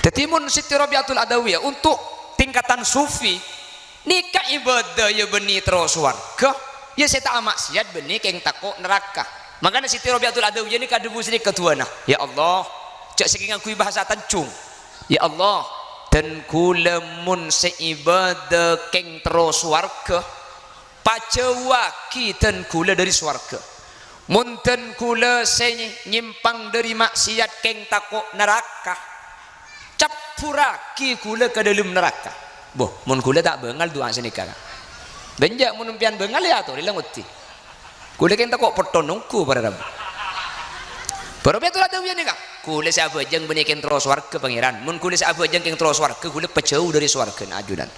Tetimun Siti Rabiatul Adawiyah untuk tingkatan sufi nikah ibadah ya beni terus warga ya saya tak maksiat beni keng takut neraka. Makanya Siti Rabiatul Adawiyah ini kadebu sini ketuana ya Allah cak sekingan kui bahasa tancung ya Allah dan kulamun seibadah keng terus warga pacewaki dan kula dari swarga munten kula nyimpang dari maksiat keng takut neraka capuraki kula ke dalam neraka. Boh mun kula tak bengal doa sini kakak benjak mun umpian bengal ya tuh dilang uti kula keng takut pertonongku pada rabu baru betul ada wian kak kula siapa jeng benikin terus warga pangeran mun kula siapa jeng keng terus warga kula pejauh dari swarga ajudan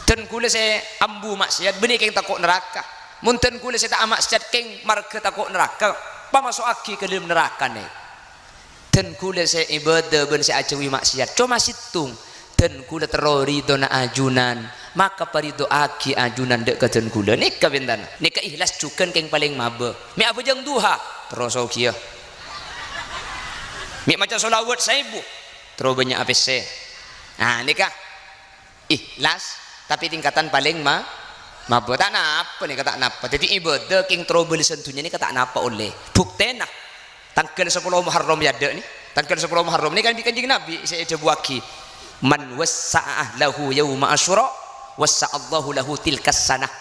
dan kula saya ambu maksiat benikin takut neraka munten kula saya tak maksiat keng marga takut neraka pamasuk aki ke dalam neraka nih dan kula saya ibadah ben saya ajawi maksiat cuma situng dan kula terori dona ajunan maka parido aki ajunan dek ke dan kula nikah bintana nikah ikhlas cukan keng paling mabe mi apa jang duha terus okia mi macam solawat saibu terus banyak APC nah nikah ikhlas tapi tingkatan paling mabe tak napa nih kata napa jadi ibadah keng trouble sentuhnya ini kata napa oleh buktena tanggal 10 Muharram ya dek nih tanggal 10 Muharram ini kan kanjeng Nabi saya jebuaki man wassa'ah lahu yawma asyura wassa'allahu lahu tilkas sanah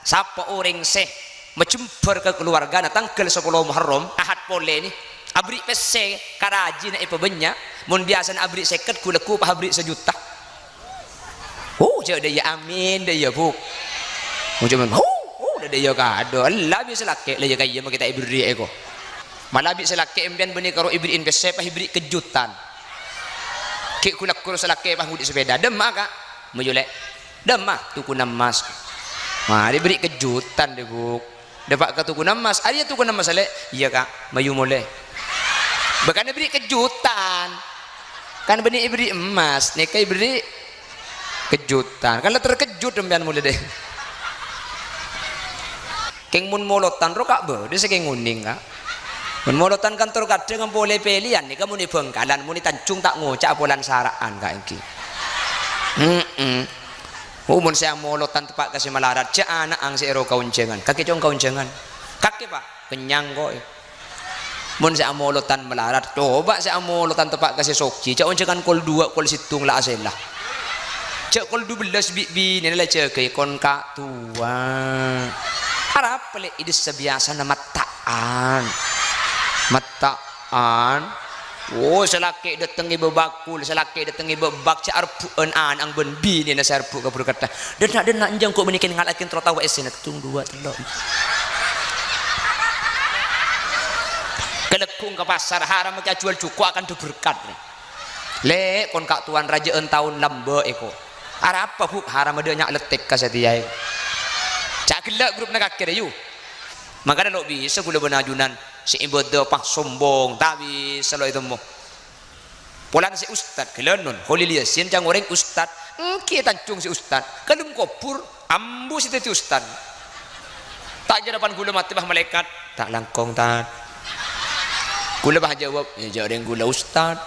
siapa orang seh mencemper ke keluarga tanggal 10 Muharram ahad pole nih abri pese karaji na ipabenya mun biasa abri seket kuleku pah abri sejuta jadi ya amin deh ya bu cuman udah ya kado Allah bisa laki lah ya kayak kita ibri ego malah bisa laki embian benih karo ibri invest pah ibri kejutan kek kulak kurus laki pah mudik sepeda demah kak mejulek demah tukuna emas nah diberi kejutan deh bu dapat ke tukuna emas ada tukuna emas ale iya kak mayu mulai bahkan diberi kejutan kan benih ibri emas nih kayak ibri kejutan kalau terkejut embian mulai deh keng mun molotan ro kak be dia sekeng nguning kak mun molotan kantor kadang boleh pelian nih kamu nih bengkalan mun tancung tak ngocak polan saraan kak iki mun saya molotan tepak kasih malarat cak anak ang si ero kauncengan kaki cong kauncengan kaki pak kenyang kok mun saya molotan melarat coba saya molotan tepak kasih soki cak kauncengan kol 2 kol situng lah aselah cak kol 12 bi ini lah cak kon kak tua harap pelik ini sebiasa nama mataan oh selaki datangi bebakul selaki datangi bebak cak arpuan ang benbi ni na serpu ka berkata dan nak njang kok menikin ngalakin trotawa esen tung 2 telok kelekung ke pasar haram ka jual cuku akan diberkat le kon kak tuan raja tahun lambe eko harap apa bu haram ada nyak letek ka setiai cak gelak grup nak akhir you makanya lo bisa gula benajunan si ibadah pah sombong tapi selalu itu mo polan si ustad kelenun holil yasin jang orang ustad kita tancung si ustad kalum kopur ambu si teti ustad tak jadapan gula mati bah malaikat tak langkong tak gula bah jawab ya jawab gula ustad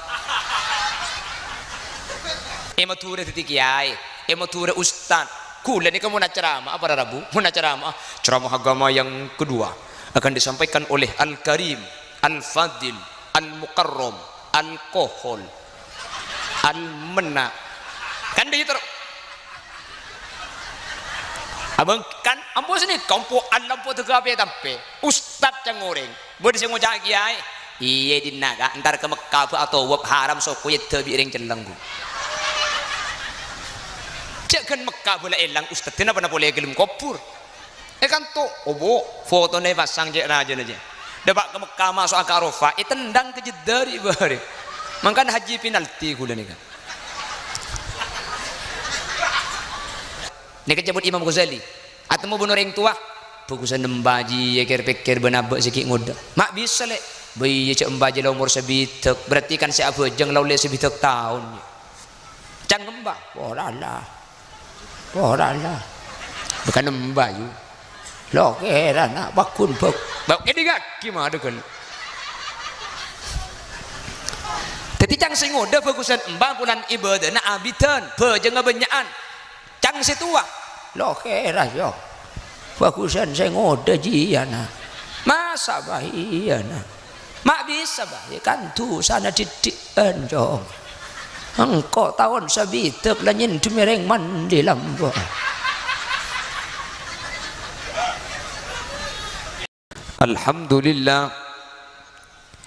emature teti kiai emature ustad kula ini kamu nak ceramah apa Rabu mau nak ceramah agama yang kedua akan disampaikan oleh Al-Karim Al-Fadil Al-Mukarram Al-Kohol Al-Mena kan dia terus abang kan ambo sini kampo alampo tegape tampe ustad yang goreng boleh saya ngocak kiai iya di naga ntar ke Mekah atau wab haram soko ya tebi ring celanggu kan Mekah boleh elang ustad kenapa nak boleh gelem kopur kan tuh obo foto nih pasang je raja aja dapat ke Mekah masuk ke Arafah tendang ke jedari bare makan haji penalti gula nih kan nih kejabut Imam Ghazali atau mau bunuh orang tua bagusan nembaji ya kira-kira benabak sikit ngoda mak bisa le bayi cek embaji lah umur sebitek berarti kan saya abajang lah oleh sebitek tahun jangan mbak orang lah bukan membayu lo kira nak bakun bak ini gak gimana kan Jadi cang sing ngoda fokusan embang bulan ibadah na abitan pe jeung ngabenyaan cang situa lo kera yo fokusan sing ngoda jiana masa bahiana mak bisa bahi kan tu sana didikan jong engkau tahun sabitek lanyin dumereng mandi lambo. Alhamdulillah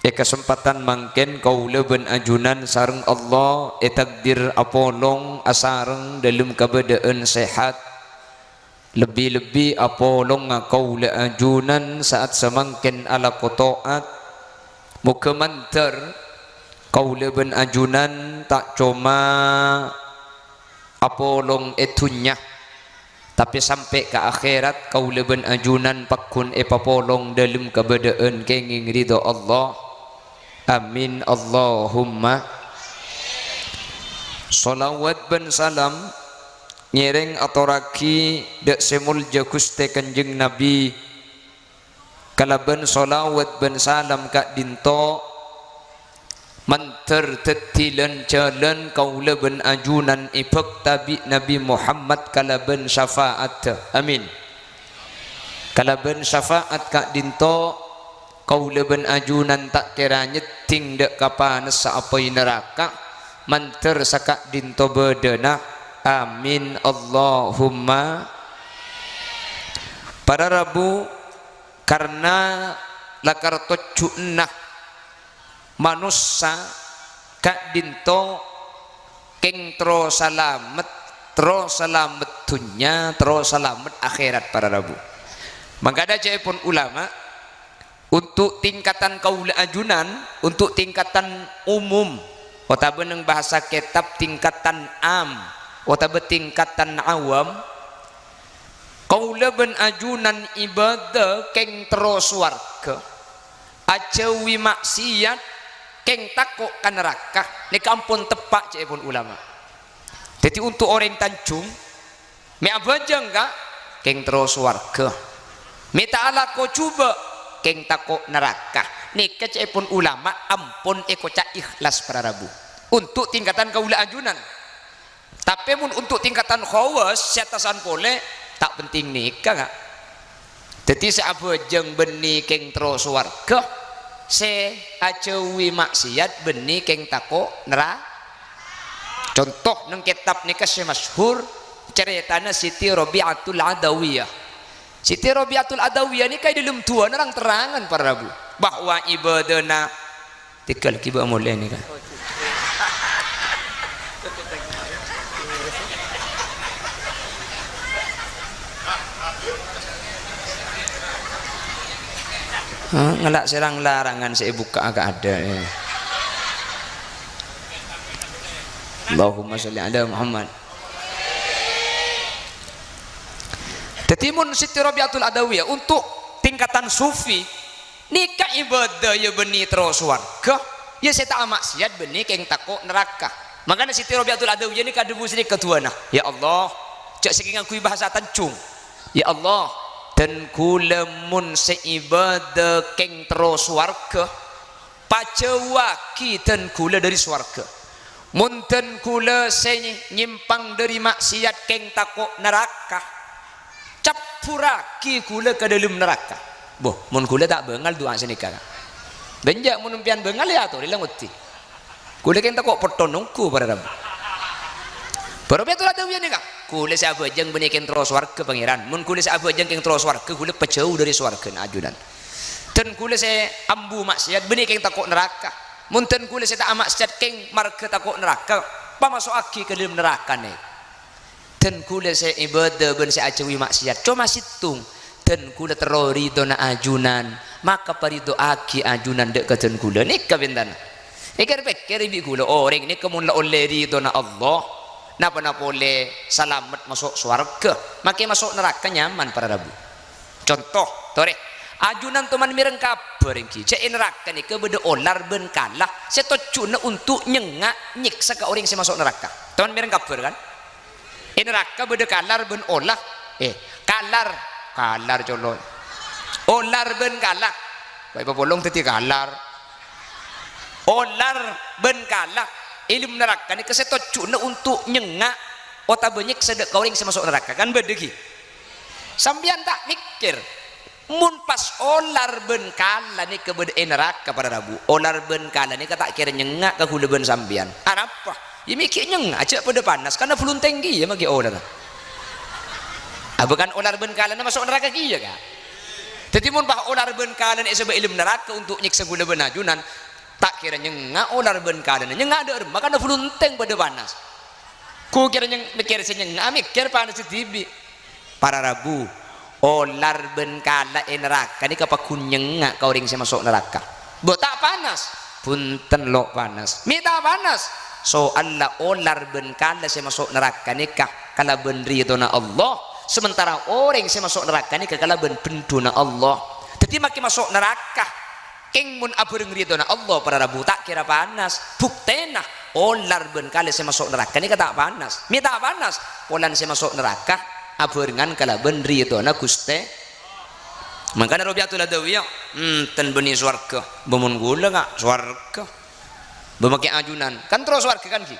kesempatan mangken kaula ben ajunan sareng Allah takdir apolong asareng dalam keadaan sehat lebih-lebih apolong kaula ajunan saat semangken ala kotoat muka manter kaula ben ajunan tak cuma apolong etunya tapi sampai ke akhirat kaula ben ajunan pakun papolong dalam keadaan kenging ridho Allah. Amin Allahumma. Salawat ben salam nyereng atoraki dek semul jakuste kanjeng Nabi kalaban salawat ben salam kak dinto manter tetilan jalan kaula ben ajunan ipek tabi Nabi Muhammad kalaban syafaat. Amin. Kalaban syafaat kak dinto kaula ben ajunan tak kira nyeting dek kapanes saapai neraka manter sakak dinto bedena. Amin Allahumma. Para Rabu karena lakar tocuna manusia kak dinto keng tro salamet dunya tro salamet akhirat para Rabu. Maka ada pun ulama untuk tingkatan kaula ajunan untuk tingkatan umum otabe nang bahasa kitab tingkatan am otabe tingkatan awam kaula ben ajunan ibadah keng terus warga acewi maksiat keng takok ka neraka ni kampun tepak cek pun ulama. Jadi untuk orang Tanjung me abajang ka keng terus warga me ta'ala ko coba keng takok neraka nikah pun ulama ampun cak ikhlas para Rabu untuk tingkatan kaula ajunan. Tapi mun untuk tingkatan khawas setasan pole tak penting nikah gak. Jadi seabajeng beni keng terus warga se acewi maksiat beni keng takok neraka. Contoh nang kitab nikah masyhur ceritana Siti Rabi'atul Adawiyah. Siti Rabi'atul Adawiyah ni kaya dalam tua nerang terangan para Rabu bahwa ibadana tikal kiba mulai ni kan ngelak serang larangan saya buka agak ada ya. Allahumma sholli ala Muhammad. Tetimun Siti Rabi'atul Adawiyah untuk tingkatan sufi nikah ibadah ya beni terus warga ya saya tak maksiat beni keng takok neraka. Makanya Siti Rabi'atul Adawiyah ni kadebu sini ketuana ya Allah cak saking aku bahasa Tanjung ya Allah dan kula mun seibadah keng terus warga pacewaki dan kula dari swarga munten kula nyimpang dari maksiat keng takok neraka capuraki kula ke dalam neraka. Boh, mun kula tak bengal doa senika. Benjak mun umpian bengal ya to dilang uti. Kula keng takok pertonongku para Rabu. Baru betul ada wian nika. Kula sabajeng benih keng terus warga pangeran. Mun kula sabajeng keng terus warga kula pejauh dari swarga ajudan. Dan kula saya ambu maksiat benih keng takok neraka. Munten kula saya tak maksiat keng marga takok neraka. Pamasuk aki ke dalam neraka nih. Dan kula saya ibadah ben saya ajawi maksiat cuma situng dan kula terori dona ajunan maka parido aki ajunan dek keten kula nikah bentana ikar pikir ibi kula orang ini kemun la oleh ridona Allah napa boleh selamat masuk swarga makai masuk neraka nyaman para Rabu. Contoh tore ajunan teman mireng kabar iki cek neraka nih kebeda olar ben kalah setocuna untuk nyengak nyiksa ke orang yang masuk neraka teman mireng kabar kan neraka beda kalar ben olah kalar colon olar ben kalah baik bolong teti kalar olar benkala ilmu neraka ni kesetocuna untuk nyengak otak banyak sedek kau yang masuk neraka kan bedegi sambian tak mikir mun pas olar benkala ni ke bede neraka pada rabu olar benkala ni kata kira nyengak ke hulu ben sambian apa ya mikir nyengak aja pada panas karena belum tinggi ya bagi olar bukan olar benkala ni masuk neraka kia kan jadi mun bah olar benkala ni sebab ilmu neraka untuk nyiksa gula benajunan tak kira nyengak olar benkala ni nyengak ada makanya belum teng pada panas ku kira mikir senyengak mikir panas tibi para rabu olar benkala neraka ni kapakun nyengak kau ring saya masuk neraka bo tak panas punten lo panas minta panas soalnya olar benkala saya masuk neraka ni kah kala benri dona Allah sementara orang yang masuk neraka ni kekalaban penduna Allah jadi makin masuk neraka keng mun abureng ridona Allah para rabu tak kira panas buktena olar ben kali saya masuk neraka ni kata panas minta panas polan saya masuk neraka aburengan kalaban ridona Guste makanya Robiatul Adawiyah ten beni swarga bemun gula gak swarga bemakai ajunan kan terus swarga kan ki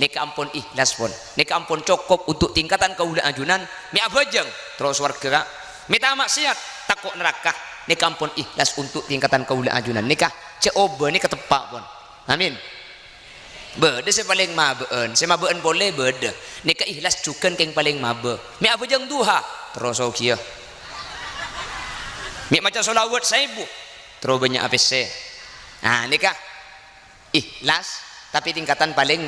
nika ampun ikhlas pun nika ampun cukup untuk tingkatan kaula ajunan mi abajeng terus warga minta maksiat takut neraka nika ampun ikhlas untuk tingkatan kaula ajunan nika coba nika tepak pun amin bede saya paling mabeun saya mabeun boleh bede nika ikhlas cuken keng paling mabe mi abajeng duha terus okia mi macam solawat 1000 terus banyak APC nah nika ikhlas tapi tingkatan paling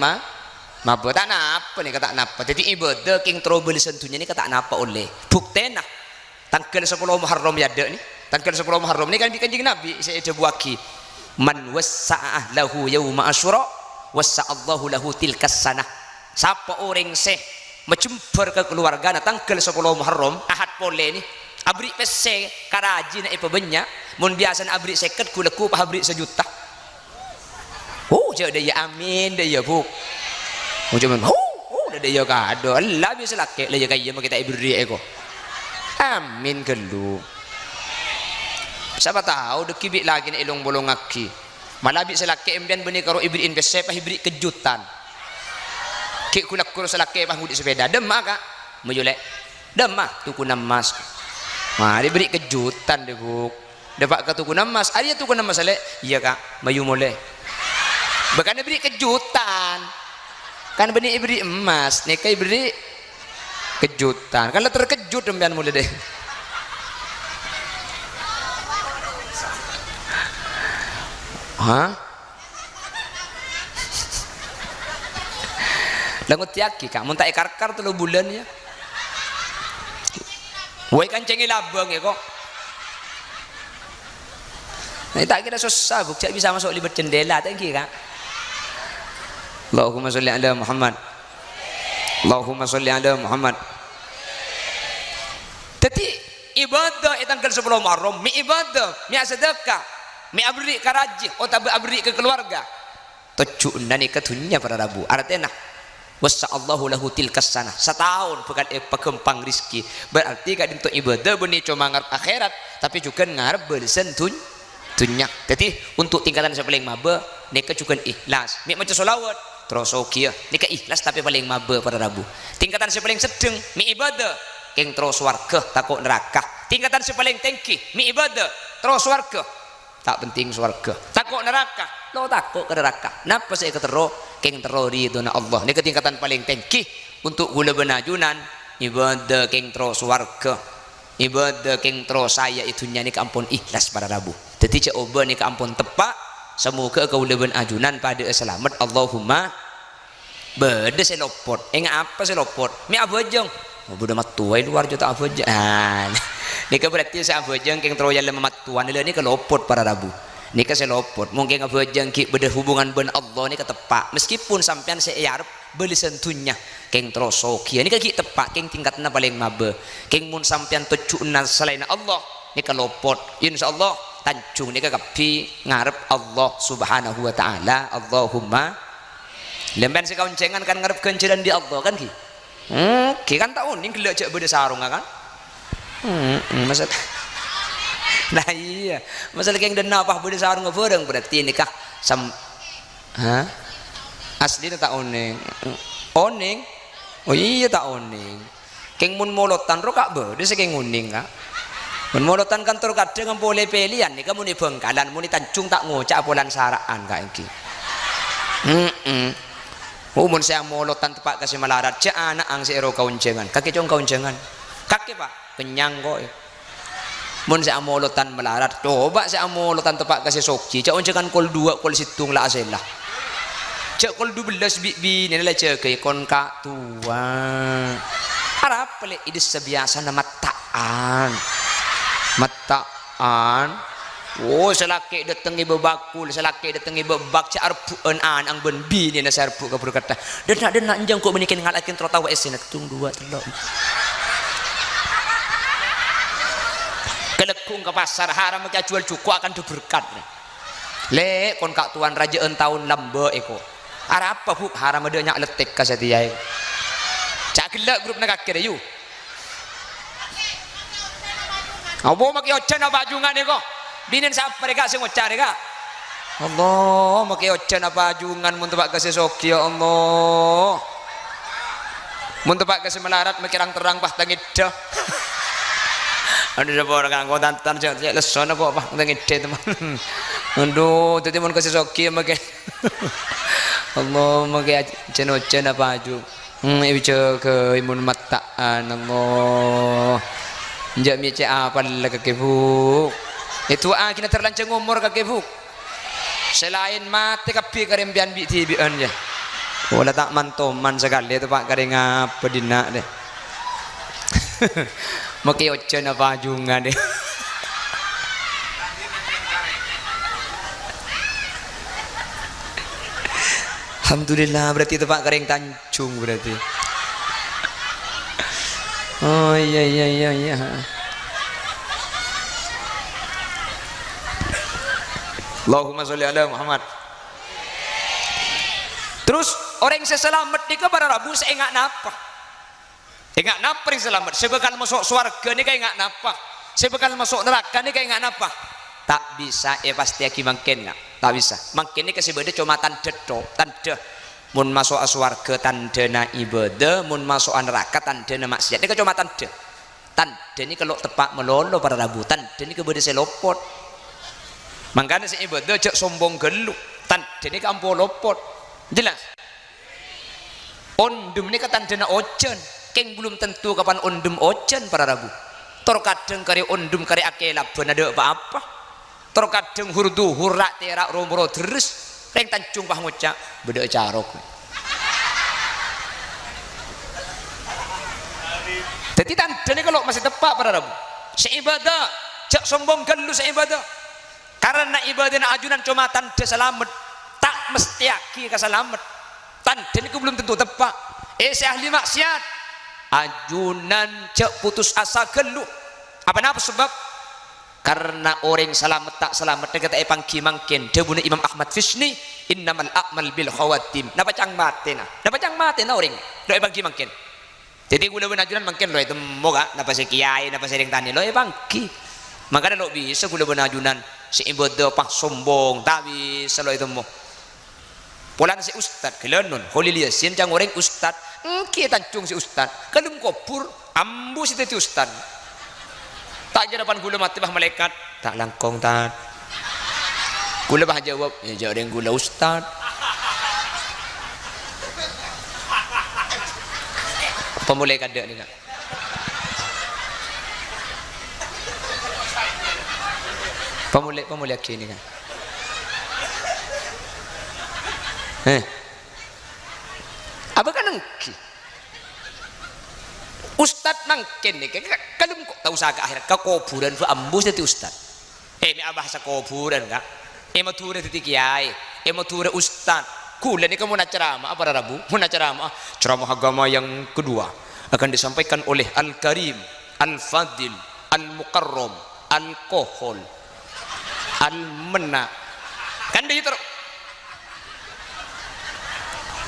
mabuk tak napa nih kata napa jadi ibadah king trouble sentuhnya ini kata napa oleh buktena tanggal 10 Muharram ya ada nih tanggal 10 Muharram ini kan di kanjeng Nabi saya buaki man wassa'ah lahu yauma asyura wassa'allahu lahu tilkas sanah siapa orang seh mencemper ke keluarga na tanggal 10 Muharram ahad pole nih abri pese karaji na ipabenya mun biasa abri seket kuleku pa abri sejuta jadi ya amin deh ya bu cuman udah dia kado Allah bisa laki lah kayak kita ibri ego amin gelu siapa tahu dekibik lagi na ilong bolong aki malah bisa laki embian benih karo ibri invest pa ibri kejutan kik kulak kurus laki pa ngudi sepeda demah kak mejulek demah tuku emas mah diberi kejutan deh bu dapat ke tuku emas ada tuku emas ale iya kak mayu mulai bahkan diberi kejutan kan benih ibri emas nika ibri kejutan kan terkejut dempian mulai deh hah langut tiaki kak mun tak ikar-kar 3 bulan ya woi kancengi labang ya kok nah tak kira susah buk cak bisa masuk libat jendela tak kira Allahumma sholli ala Muhammad Allahumma sholli ala Muhammad jadi ibadah itu tanggal 10 Muharram mi ibadah mi sedekah mi abri karaji atau abri ke keluarga tujuan ni ketunya para rabu artinya wassa'allahu lahu tilkas sanah setahun bukan pekempang rizki berarti kan untuk ibadah benih cuma ngarep akhirat tapi juga ngarep belisan dunya jadi untuk tingkatan yang paling mabe nika juga ikhlas mi macam solawat terus okia nika ikhlas tapi paling mabe pada rabu tingkatan yang paling sedeng mi ibadah keng terus warga takut neraka tingkatan yang paling tinggi mi ibadah terus warga tak penting swarga takut neraka lo takut ke neraka napa saya ketero keng tero ridona Allah nika tingkatan paling tinggi untuk gula benajunan ibadah keng terus warga ibadah keng terus saya itunya nika ampun ikhlas pada rabu jadi coba nika ampun tepak semoga kau leben ajunan pada selamat Allahumma beda selopot apa selopot mi abajeng oh budak matuai luar juta abajeng nika berarti saya abajeng keng troya lema matuan ini kelopot para rabu nika selopot mungkin abajeng ki beda hubungan ben Allah nika tepak meskipun sampean saya arep beli sentunya keng trosoki nika ki tepak keng tingkatna paling mabe keng mun sampean tujuan selain Allah nika lopot insyaallah tancung nika kapi ngarep Allah subhanahu wa ta'ala Allahumma lemban sekauncengan kan ngarep kenceran di Allah kan ki ki kan tak uning gelak cek beda sarung kan masalah nah iya masalah yang dena apa beda sarung ngeboreng berarti nikah sam ha asli tak oning oning oh iya tak oning keng mun molotan ro kak be dia saking uning kak mun molotan kantor kadang boleh pilihan nih kamu nih Bengkalan mun Tanjung tak ngocak polan saraan kak iki mun saya molotan tepak kasih melarat cak anak ang si ero kauncengan kaki cong kauncengan kaki pak kenyang kok mun saya molotan melarat coba saya molotan tepak kasih soki cak kauncengan kol 2 kol situng lah aselah cak kol 12 bi ini lah cak kon kak tua harap pelik idis sebiasa nama taan mataan oh selaki datang ibu bakul selaki datang ibu bak ca arpuan ang ben bini na sarpu ka berkata denak anjang kok menikin ngalakin trotawa esena tung 2 3 kelekung ke pasar haram ka jual cuku akan diberkat le kon kak tuan rajaan tahun lambe eko ara apa bu haram ada nyak letek ka setia cak gelak grup nak kira yu abo maki ocan apa jungan eko binin siapa mereka sing ngocak mereka Allah maki ocan apa jungan mun tebak kasih soki ya Allah mun tebak kasih melarat mikirang terang pas tangida aduh siapa orang kau tantan saya leson aku apa tangida teman aduh tadi mun kasih soki maki Allah maki ocan apa ju ibu ke imun mataan Allah njak mi cek apa lah kakek bu itu kita terlancang umur kakek bu selain mati kapi karimbian bi tibian je wala tak mantoman sekali itu pak karing apa dinak deh maki ocan apa jungan deh alhamdulillah berarti itu pak karing Tanjung berarti oh iya Allahumma sholli ala Muhammad. Terus orang yang selamat ni ke para Rabu saya ingat napa? Ingat napa yang selamat? Saya bakal masuk surga ni kayak ingat napa? Saya bakal masuk neraka ni kayak ingat napa? Tak bisa pasti aki mungkin enggak? Tak bisa. Mungkin ni kasih beda cuma tanda tanda. Mun masuk surga tanda na ibadah, mun masuk neraka tanda na maksiat. Ni cuma tanda. Tanda ni kalau tepak melolo para Rabu, tanda ni ke beda selopot. Makanya si ibadah cek sombong geluk tanda ni kampo lopot jelas ondum ni katanda na ocan keng belum tentu kapan ondum ocan para Rabu terkadang kari ondum kari akela benada apa-apa terkadang hurdu hurak terak romro terus reng Tanjung pah ngocak beda carok jadi tanda ni kalau masih tepat para Rabu si ibadah cek sombong geluk si ibadah karena ibadah ajunan cuma tanda selamat tak mesti aki keselamat tanda ini belum tentu tepat si ahli maksiat ajunan cek putus asa geluh apa sebab karena orang selamat tak selamat kata pangki mangkin debuna Imam Ahmad Fisni innamal a'mal bil khawatim napa cang mati na orang do pangki mangkin jadi gula ajunan mangkin lo itu moga napa si kiai napa sering tani lo pangki makanya lo bisa gula ajunan si ibadah pah sombong tapi selalu itu mau pulang si ustad kelenun holil yasin cang orang ustad kita Tanjung si ustad kelum kopur ambu si teti ustad tak jadapan gula mati bah malaikat tak langkong tak gula bah jawab ya jawab yang gula ustad apa mulai kada ni kak pemulai kini kan apa kan nangki ustad nangkin ni kalau kok tahu saga akhir ke kuburan fu ambus itu ustad mi abah sa kuburan kak mature titi kiai mature ustad kula ni kamu nak ceramah apa Rabu mau nak ceramah agama yang kedua akan disampaikan oleh Al-Karim Al-Fadil Al-Mukarram Al-Kohol Al-Mena kan dia terus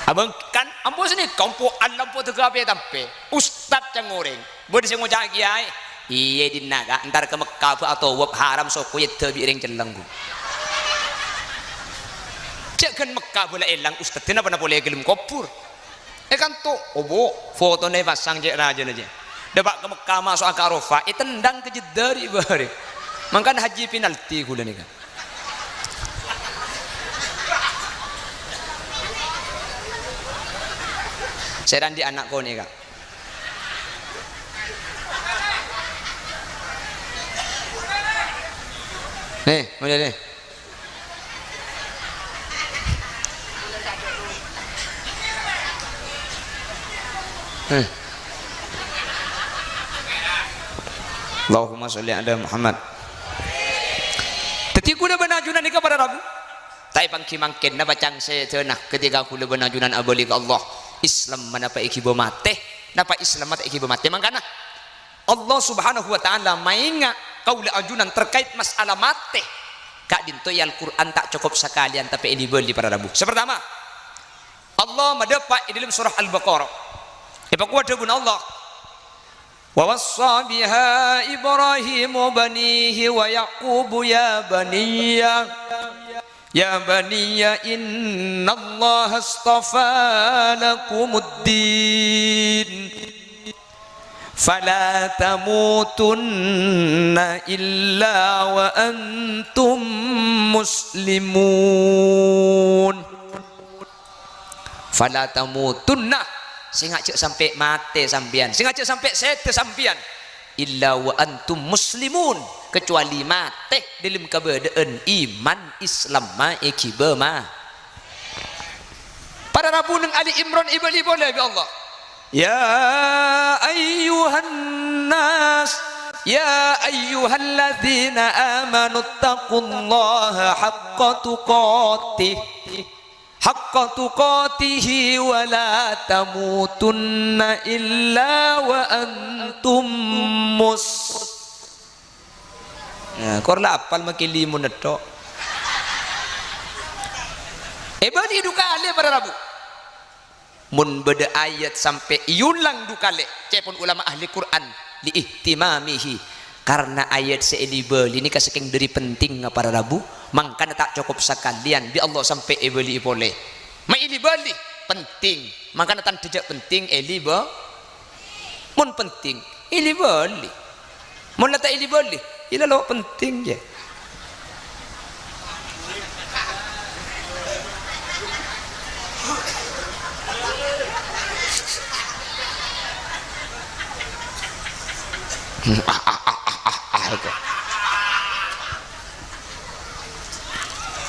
abang kan ambo sini kampo alam po tegape tampe ustad yang goreng boleh saya ngocak kiai iya di naga ntar ke Mekah atau wab haram soko ya tebi ring celenggu cek kan Mekah boleh elang ustaz kenapa nak boleh gelem kopur kan tuh obo foto nih pasang cek raja aja dapat ke Mekah masuk ke Arafah tendang ke Jeddah di bari mangkan haji penalti kula nih kan saya dan di anak kau nih kak nih mulai nih Allahumma sholli ala Muhammad. Teti kuna benajunan ika pada Rabu. Tai pangki mangken na bacang se teunah ketika kula benajunan abali ka Allah. Islam manapa iki mate, napa Islam mate iki mate mangkana. Allah Subhanahu wa taala mainga kaula ajunan terkait masalah mate. Kak dinto Al-Qur'an tak cukup sekalian tapi ini beli pada Rabu. Sepertama Allah madapat di dalam surah Al-Baqarah. Ibaku ada guna Allah. Wa wassa biha Ibrahim banihi wa Yaqub ya baniya inna Allah astafa lakumuddin fala tamutunna illa wa antum muslimun fala tamutunna sing ngajak sampai mate sampean sing ngajak sampai sete sampean illa wa antum muslimun kecuali mate dalam keberadaan iman Islam ma ikiba ma pada Rabu nang Ali Imran ibali boleh bi Allah ya ayyuhan nas ya ayyuhalladzina amanu taqullaha haqqa tuqatihi wa la tamutunna illa wa antum korla apal makilimun netok badi dukale pada Rabu mun beda ayat sampai iulang dukale cepun ulama ahli Quran li ihtimamihi karena ayat seelibel ini kasaking dari penting pada Rabu mangkana tak cukup sekalian di Allah sampai ebeli boleh ma ilibali penting mangkana tan tidak penting eliba mun penting ilibali mun tak ilibali ila lo penting ya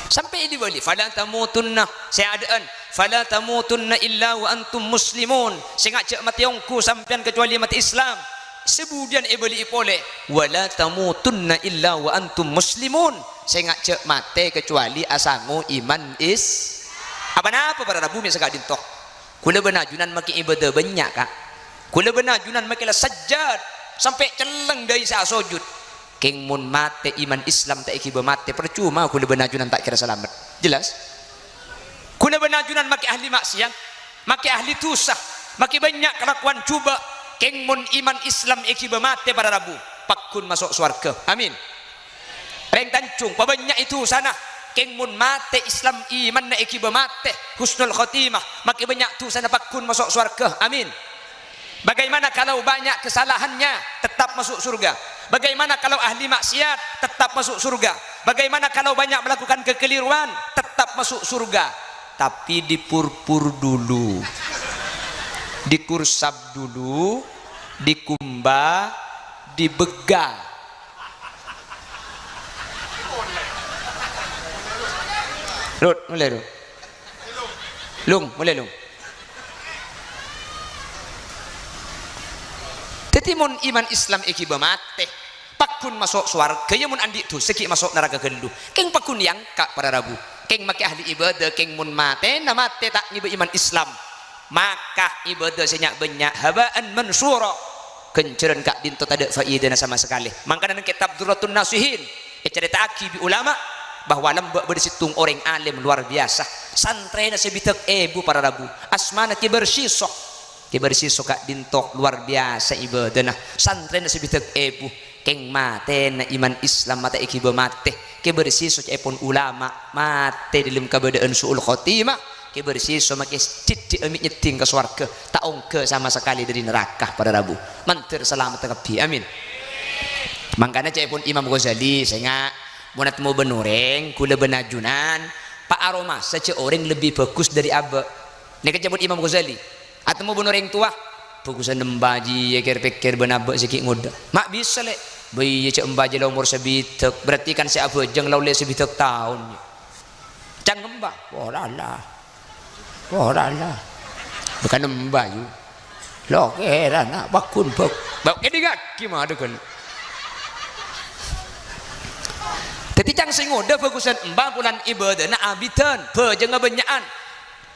sampai ini boleh fala tamutunna seadaan fala tamutunna illa wa antum muslimun sing ngajak mati ongku sampean kecuali mati Islam sebudian ibali ipole wala tamutunna illa wa antum muslimun sing ngajak mati kecuali asangu iman apa para Rabu mi sagak dintok kula benajunan maki ibadah banyak kak kula benajunan maki la sajjad sampai celeng dari saat sujud keng mun mate iman Islam tak iki mate percuma kula benajunan tak kira selamat jelas kula benajunan maki ahli maksiat maki ahli tusah maki banyak kelakuan cuba keng mun iman Islam iki mate pada Rabu pakun masuk surga amin reng tancung pabanyak itu sana keng mun mate Islam iman na iki mate husnul khotimah maki banyak tu sana pakun masuk surga amin. Bagaimana kalau banyak kesalahannya tetap masuk surga? Bagaimana kalau ahli maksiat tetap masuk surga? Bagaimana kalau banyak melakukan kekeliruan tetap masuk surga? Tapi dipurpur dulu, dikursap dulu, dikumbah, dibegal. Rut, mulai Rut. Lung, mulai Lung. Mun iman Islam iki mate pakun masuk swarga ya mun andi tu seki masuk neraka gelu keng pakun yang kak pada Rabu keng maki ahli ibadah keng mun mate na mate tak niba iman Islam maka ibadah senyak banyak habaan mansura kenceran kak dinto tak ada faedah sama sekali makanya dalam kitab Durratun Nasihin cerita akibi ulama bahwa lembak bersitung orang alim luar biasa santrena sebitak ebu para Rabu asmana kibersisok kibarsi suka dintok luar biasa ibadah nah santren sebitak ebu keng mate na iman Islam mate iki mate ke bersih so epon ulama mate dalam keadaan suul khotimah ke bersih so make titik amit nyeting ke swarga tak ongke sama sekali dari neraka pada Rabu mantir selamat tegapi amin. Makanya cepon Imam Ghazali saya monat mau benoreng kula benajunan Pak Aroma seorang lebih bagus dari abah ini cepon Imam Ghazali atau mau benoreng tua bagusan nembaji ya kira-kira benabak sikit ngoda mak bisa lek bayi cek embaji lah umur sebitek berarti kan si abah jeng lau le sebitek tahun cang ngembah walalah bukan nembaji lo kira nak bakun bak ini gak gimana kan tapi cang sing ngoda bagusan embah bulan ibadah na abidan bejeng ngebenyaan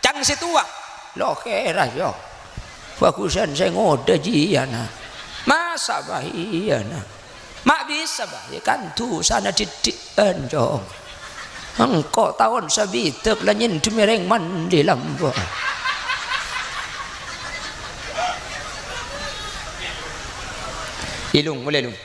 cang si tua lo kira yo bagusan saya ngoda jiana masa bahiana mak bisa bah kan tu sana didikan jong engkau tahun sabitek lah nyen mereng mandi lambah ilung boleh lung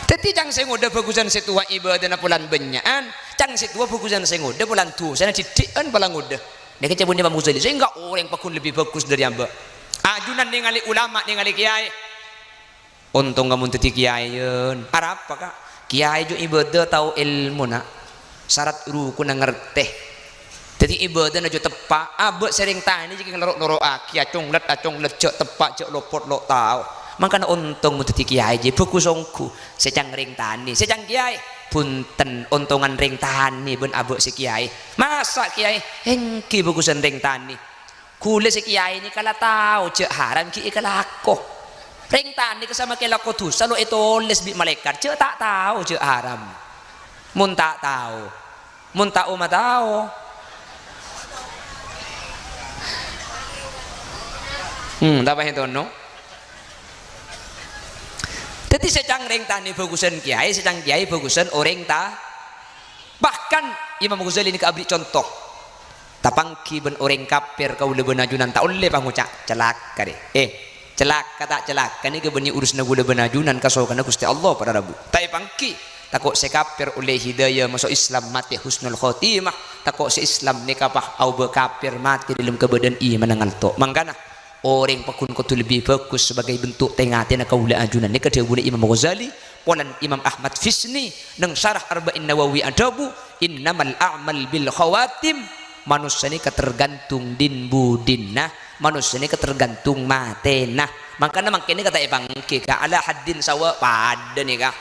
teti cang saya ngoda bagusan setua ibadah na pulan benyaan cang setua bagusan saya ngoda pulan tu sana didikan pulan ngoda dia kecebun Imam Ghazali saya enggak orang pakun lebih bagus dari amba ajunan ningali ulama ningali kiai untung kamu teti kiai yun arah apa kak kiai jo ibadah tahu ilmu nak syarat rukun ngerteh jadi ibadah na jo tepak abek sering tanya jika ngelorok aki acung let cek tepak cek lopot lo tahu makanya untung teti kiai je bagus ongku secang ring tani secang kiai punten untungan ring tani ben abek si kiai masa kiai hengki bagusan ring tani kule si kiai ini kala tahu cek haram ki ikalakoh ring tani kesama kelako dosa lo itu les bi malaikat cek tak tahu cek haram mun tak tahu mun tak umat tahu tak paham itu no jadi secang ring tani bagusan kiai secang kiai bagusan orang ta bahkan Imam Ghazali ini kabri contoh tapangki ben orang kafir kau leben ajunan tak oleh pangucak celaka deh celaka tak celaka ni ke beni urus nagu leben ajunan kasokan Gusti Allah pada Rabu tapi pangki takut se kafir oleh hidayah masuk Islam mati husnul khotimah takut se Islam ni kapah au bekafir mati dalam kebadan iman ngalto mangkana orang pakun kau tu lebih bagus sebagai bentuk tengatin kau le ajunan ni kedua boleh Imam Ghazali polan Imam Ahmad Fisni nang syarah Arba'in Nawawi adabu innamal a'mal bil khawatim manusia ini ketergantung din budinah manusia ini ketergantung matena makanya makanya kata bangke ka ala haddin sawa pada nih kak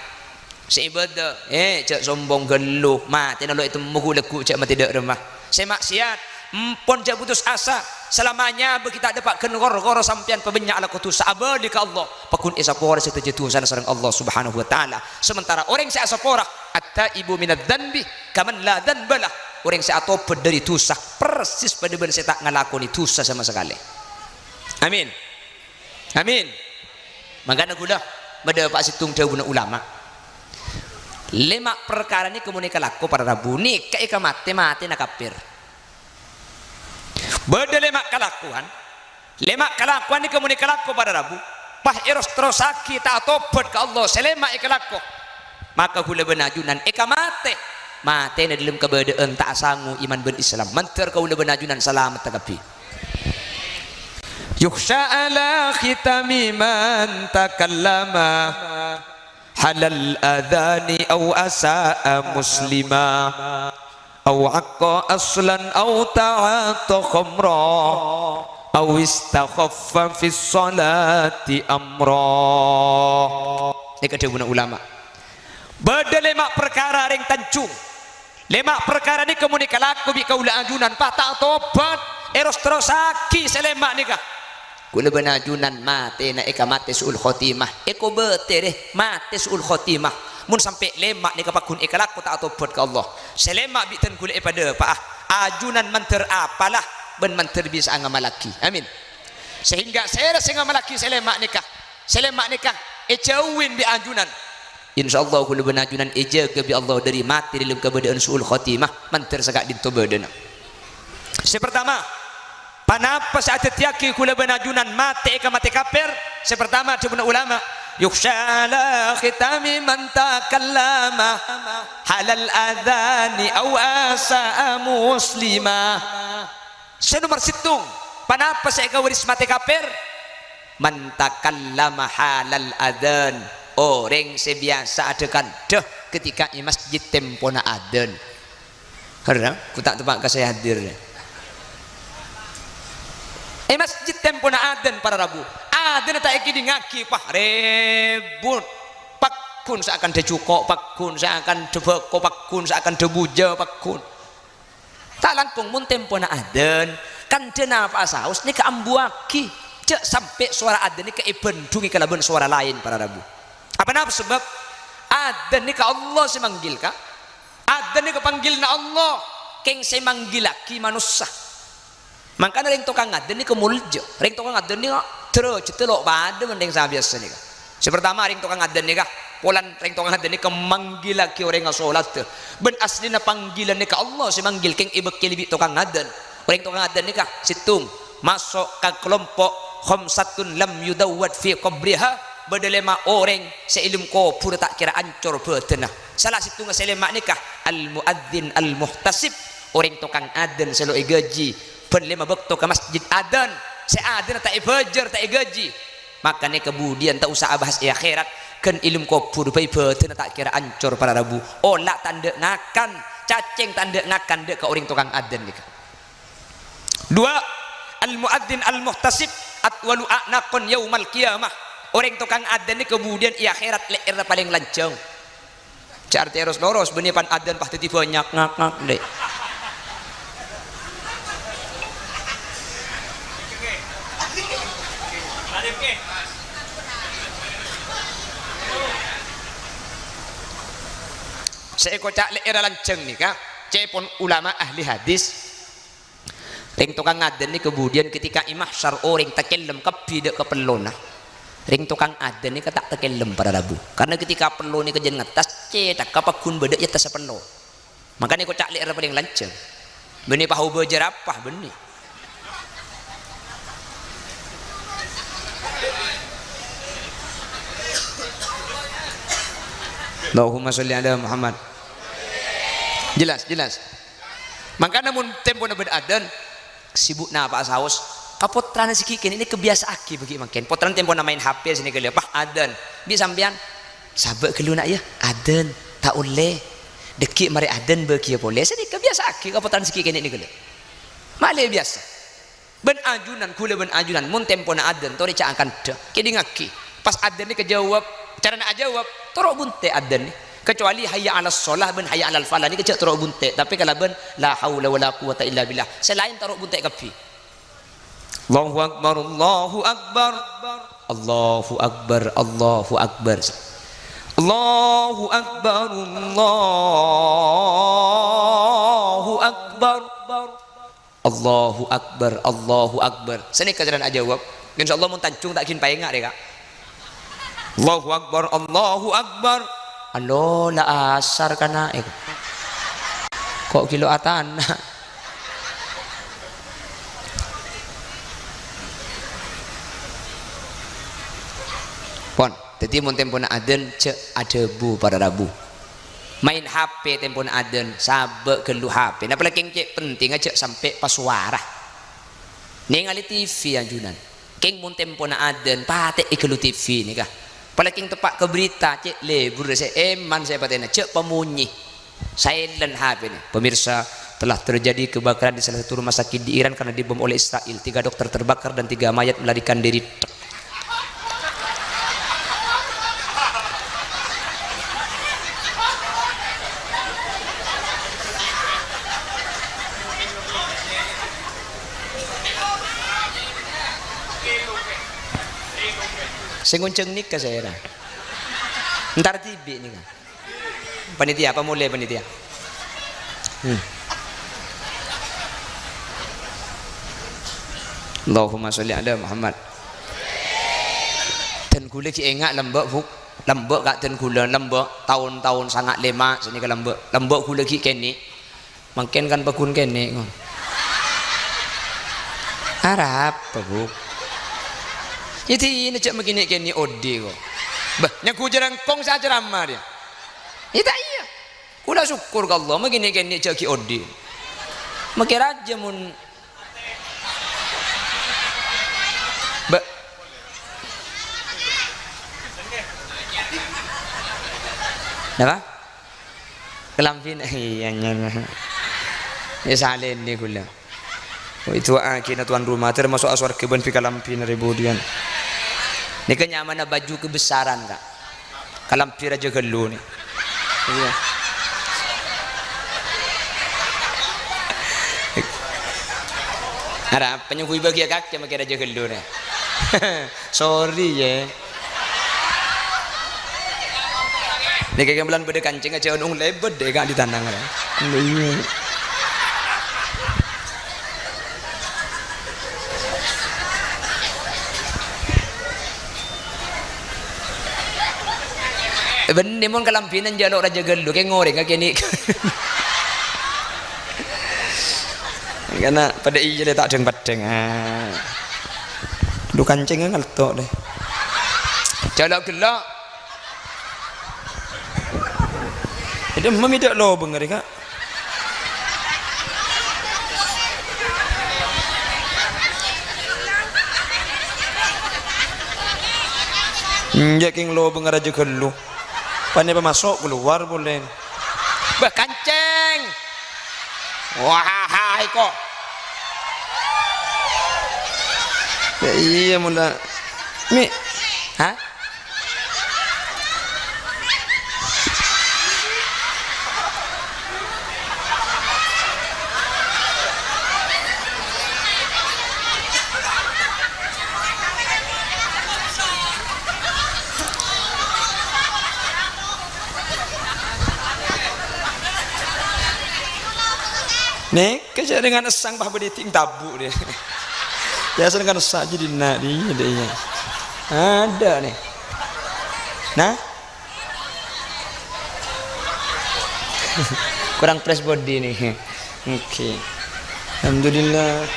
seibadah cek sombong geluh matena lo itu muguleku cek mati dak remah saya maksiat empon cek putus asa selamanya kita dapat kenor-kor sampian pebenyak ala kutus abadi ka Allah pakun isapora setuju sana sareng Allah subhanahu wa ta'ala sementara orang saya asapora at-taibu minadz dzanbi kaman la dzanbalah orang saya tobat dari dosa persis pada benar saya tak ngelakoni dosa sama sekali amin amin makanya gula pada Pak Situng dahulu ulama 5 perkara ini kemudian kelaku pada Rabu ni kayak mati nak kafir beda 5 kelakuan ini kemudian kelaku pada Rabu pah eros terosaki tak tobat ke Allah selema ikelaku maka gula benajunan mati mati na dalam keberadaan tak sangu iman ben Islam mantar kau le benajunan selamat tagapi yukhsha ala khitami man takallama halal adhani aw asaa muslima aw aqqa aslan aw ta'ata khamra aw istakhaffa fi salati amra ini kedua ulama beda 5 perkara ring tancung 5 perkara ni kemudian kalaku bi kaula ajunan patah tobat eros terosaki selema nikah kula benajunan mate na eka mate suul khotimah eko bete deh mate suul khotimah mun sampai lemak nikah pakun eka laku tak tobat ke Allah selema bi ten kula pada pak ajunan manter apalah ben manter bisa ngamalaki amin sehingga saya rasa ngamalaki selema nikah ejauin bi ajunan insyaallah kula benajunan ejaga bi Allah dari mati dalam keadaan suul khotimah manter sagak ditobadana. Pertama Panapa saat tiaki kula benajunan mati ke mati kafir. Sepertama cuma ulama yukshala khitami man takallama halal adhani aw asa muslima. Senomor situng panapa saya kawaris mati kafir man takallama halal adhan, orang sebiasa adekan deh ketika di masjid tempona adhan. Karena ku tak tempat ke saya hadir masjid tempona adhan para rabu adhan tak iki ngaki pah rebut pakun seakan decukok pakun seakan debeko pakun seakan debuja pakun tak langkung mun tempona adhan kan dena apa saus ni ke ambuaki cek sampai suara adhan ni ke ibendungi ke laban suara lain para rabu apa napa sebab adhan ni ke Allah semanggil ka adhan ni ke panggil na Allah keng semanggilaki manusia. Makanya ring tukang ngaden ni kemuljo, ring tukang ngaden ni terus cetelok pada mending saya biasa ni. Sepertama ring tukang ngaden ni kah, polan ring tukang ngaden ni kemanggil lagi orang ngasolat tu. Ben asli na panggilan ni ke Allah semanggil keng ibek kelibik tukang ngaden. Ring tukang ngaden ni kah, situng masuk ke kelompok khamsatun lam yudawwad fi qabriha berdelema orang seilum kopur tak kira ancur betenah. Salah situ ngaselemak ni kah al muadzin al muhtasib orang tukang aden selalu gaji. Lima waktu ke masjid adan seadan tak ibajar tak gaji makanya kemudian tak usah bahas akhirat kan ilmu kopur bayi betul tak kira ancur para rabu olah tanda ngakan cacing tanda ngakan dek ke orang tukang adan ni. Dua al muadzin al muhtasib atwalu a'naqun yaumal qiyamah orang tukang adan ni kemudian akhirat leer paling lancang cak terus loros benipan adan pasti banyak ngak dek. Saya kocak leera lanceng nih kak cepon ulama ahli hadis ring tukang aden nih kemudian ketika imah syar orang tekelem kepi dek kepelona ring tukang aden nih ketak tekelem pada rabu karena ketika pelo nih kejen ngetas cetak kapakun bedek ya tas pelo makanya kocak leera paling lanceng benih pahu bejer apa benih Allahumma sholli ala Muhammad. Jelas makanya mun tempo na beradan sibuk na apa saus kapotran si kikin ini kebiasaan aki bagi makin potran tempo na main HP sini kali apa adan bi sampean sabak kelu nak ya adan tak oleh dekik mari adan bagi boleh sini kebiasaan aki kapotran si kikin ini kali malih biasa ben ajunan kule ben ajunan mun tempo na adan tori cak akan dah kini ngaki pas adan ni kejawab cara nak jawab torok bunte adan ni kecuali hayya 'alas shalah ben hayya 'alal falah ni kecak taruh buntek tapi kalau ben la haula wala quwata illa billah selain taruh buntek kapi Allahu akbar Allahu akbar Allahu akbar Allahu akbar Allahu akbar Allahu akbar Allahu akbar Allahu akbar sini kajaran aja jawab insyaallah mun tancung tak kin paengak deh kak Allahu akbar Allahu akbar alo la asar kana kok kilo atan pon jadi mun tempon aden cek ada bu pada rabu main HP tempon aden sabek gelu HP nah apalagi cek penting aja sampai pas suara ningali TV anjunan keng mun tempon aden patek ikelu TV nih kah apalagi tepak ke berita cek lebur saya eman saya patena cek pemunyi silent HP ini pemirsa telah terjadi kebakaran di salah satu rumah sakit di Iran karena dibom oleh Israel 3 dokter terbakar dan 3 mayat melarikan diri sengonceng nikah saya ntar tibi nih kan panitia apa mulai panitia Allahumma sholli ala Muhammad dan gula ki engak lembek buk lembek kak dan gula lembek tahun-tahun sangat lema sini ke lembek gula ki kene makin kan bakun kene Arab apa bu? Itu ini cak begini kini odi kok. Bah, nyaku jarang kong saja ramah dia. Itu iya. Udah syukur ke Allah, begini kini cak ki odi. Makin aja mun. Bah. Apa? Kelampin iya ya salin ni gula itu akhirnya tuan rumah termasuk aswar keben fi kalampin ribudian ni kenyamanan baju kebesaran kak kalampir aja gelu ni iya ada penyukui bagi kak yang makin aja gelu ni sorry ya ni kayak bulan beda kancing aja unung lebet deh kan di tanang kan. Benih mon kalampinan jaluk raja gelu kayak ngoreng kayak ni. Karena pada iya tak deng padeng. Lu kancingnya ngaltok deh. Jaluk gelak. Itu memidak lo bengari kak. King lo bengar aja gelu. Pandai masuk keluar boleh. Bah kancing. Wah hai kok. Ya, iya mula. Mi. Hah? Nih, kerja dengan esang bah berdeting tabu dia. Biasa dengan esang jadi nak dia. Ada nih. Nah, kurang press body nih. Oke. Alhamdulillah.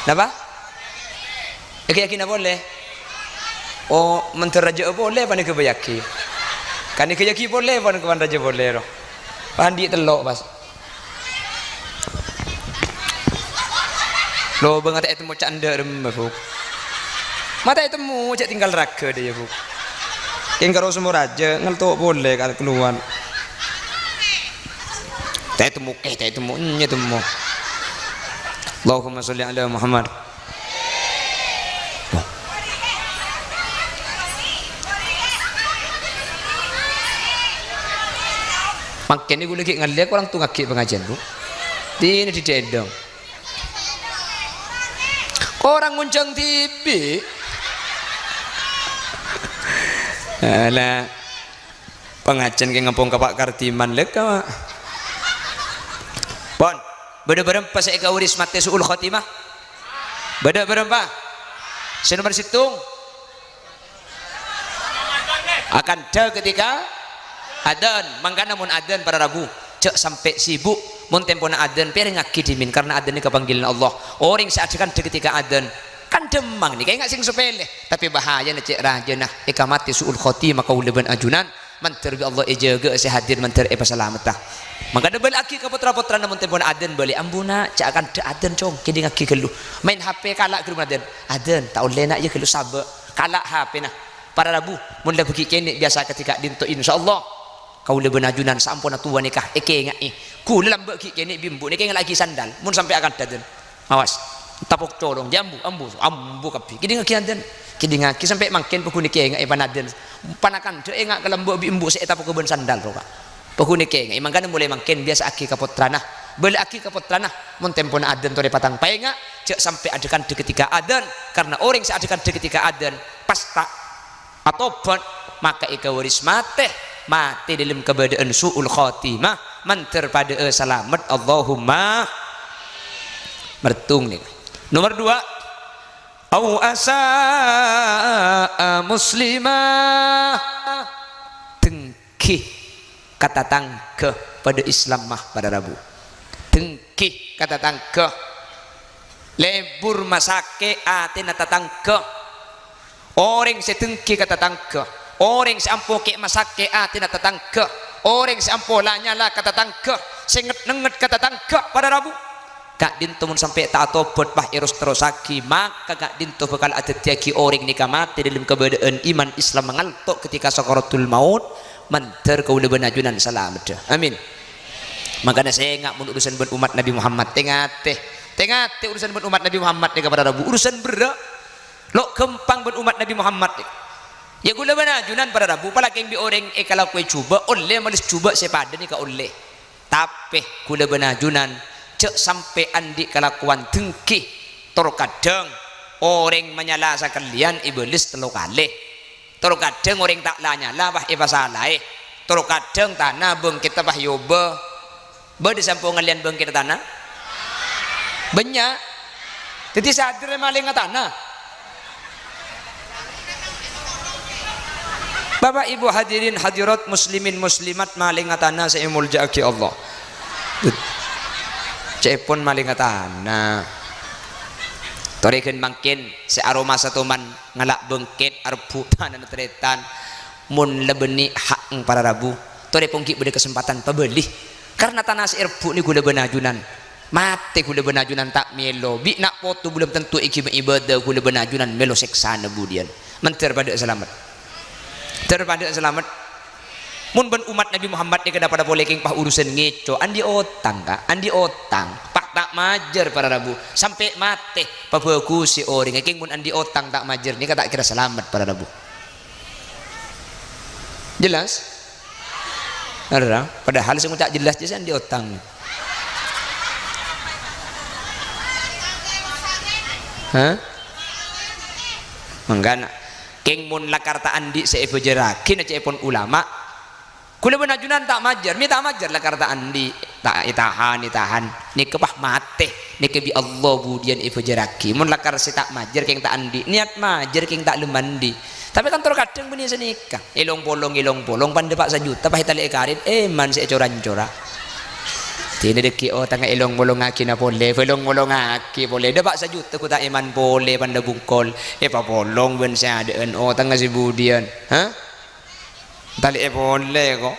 Kenapa? Yakin boleh. Oh, menteraja boleh, pani kebayaki. Kan keyaki boleh, pani keban raja boleh roh. Pandi telok pas. Lo banget itu mau canda remah buk. Mata itu mau cak tinggal raga dia buk. Yang kalau semua raja ngeltok boleh kalau keluar. Tak itu mukeh, tak itu mu, itu mu. Allahumma sholli ala Muhammad. Makin ni gue lagi ngeliat orang tu ngaki pengajian bu. Ini di dedong. Orang nguncang TV. Alah pengajian ke ngapong Pak Kartiman leka. Pon, beda berempa saya kauris mate suul khotimah. Beda berempa. Senomor situng. Akan ada ketika adan, mangkana mun adan pada Rabu, cek sampai sibuk. Mun tempona adan piring ngaki dimin karena adan ini kepanggilan Allah. Orang seakan ketika adan kan demang nih kayak nggak sing sepele tapi bahaya nih cek raja nah ikamati suul khotimah kau leban ajunan manter bi Allah ejaga sehadir manter pasalamata maka debel aki ke putra-putra namun tempona adan balik ambuna cek akan de adan cong kini ngaki gelu main HP kalak ke rumah adan tak boleh nak je gelu sabar kalak HP nah para Rabu mun dah pergi kene biasa ketika dinto insyaallah kau lebih najunan sampun tua nikah eke ngai ku lambak ki kene bimbu nek lagi sandal mun sampai akan daden awas tapok colong jambu ambu kapi kidi ngaki daden kidi ngaki sampai makin peku nike ngai panaden panakan de ngak kelambak bimbu se tapok keben sandal roka peku nike ngai mangkana mulai makin biasa aki kapotrana beli aki kapotrana mun tempon aden tore patang paenga cek sampai adekan de ketika aden karena orang seadekan de ketika aden pasta atau ban maka ika waris mati dalam keadaan suul khatimah manter pada selamat Allahumma mertung nih nomor 2 au asa muslimah tengkih kata tangke pada Islam mah pada Rabu tengkih kata tangke lebur masake atina tatangka orang setengki kata tangka orang seampo ke masake atina tatangka orang seampo lanyala kata tangka senget nenget kata tangka pada Rabu kak dinto mun sampai tak tobat bah irus terusaki maka kak dinto bakal ada tiaki orang nikah mati dalam keberadaan iman Islam mengantuk ketika sakaratul maut manter kau leban ajunan selamat amin. Makanya saya nggak mau urusan umat Nabi Muhammad tengate urusan umat Nabi Muhammad kepada Rabu urusan berak lo kempang umat Nabi Muhammad ya gula bana ajunan pada Rabu pala keng bi orang kalau kue coba oleh malis coba sepada ni ka oleh tapi gula bana ajunan cek sampai andi kelakuan tengki terkadang orang menyala sekalian iblis telu kali terkadang orang tak lanyala bah iba salah terkadang tanah beng kita bah yoba disampung ngalian beng kita tanah banyak jadi sadar maling tanah Bapak Ibu hadirin hadirat muslimin muslimat maling tanah saya muljaki Allah cepon maling tanah torikan mangkin se aroma satuman ngalak bengket arbu tanan teretan mun lebeni hak para Rabu tori pungki beri kesempatan pebeli karena tanah se erbu ni gula benajunan mati gula benajunan tak melo bi nak foto belum tentu iki ibadah gula benajunan melo seksa nebudian menter pada selamat terpada selamat mun ben umat Nabi Muhammad ni pada boleh king pah urusan ngeco andi otang kak andi otang pak tak majer para Rabu sampai mati pabaku si orang king mun andi otang tak majer ni tak kira selamat para Rabu jelas ada padahal semua tak jelas je andi otang hah menggana king mun lakarta andi seifujerakin cepon ulama kula benajunan tak majar mi tak majar lakarta andi tak itahan ni kepah mate ni kebi Allah budian ifujeraki mun lakar si tak majar king tak andi niat majar king tak lumandi tapi kan terkadang beni senika ilong bolong pande pak sajuta pah tali karit man si coran-cora tini deki tangga ilong bolong aki na boleh boleh dah pak sajuta ku tak iman boleh pande bungkol pa bolong ben saya ada tangga si budian tali boleh kok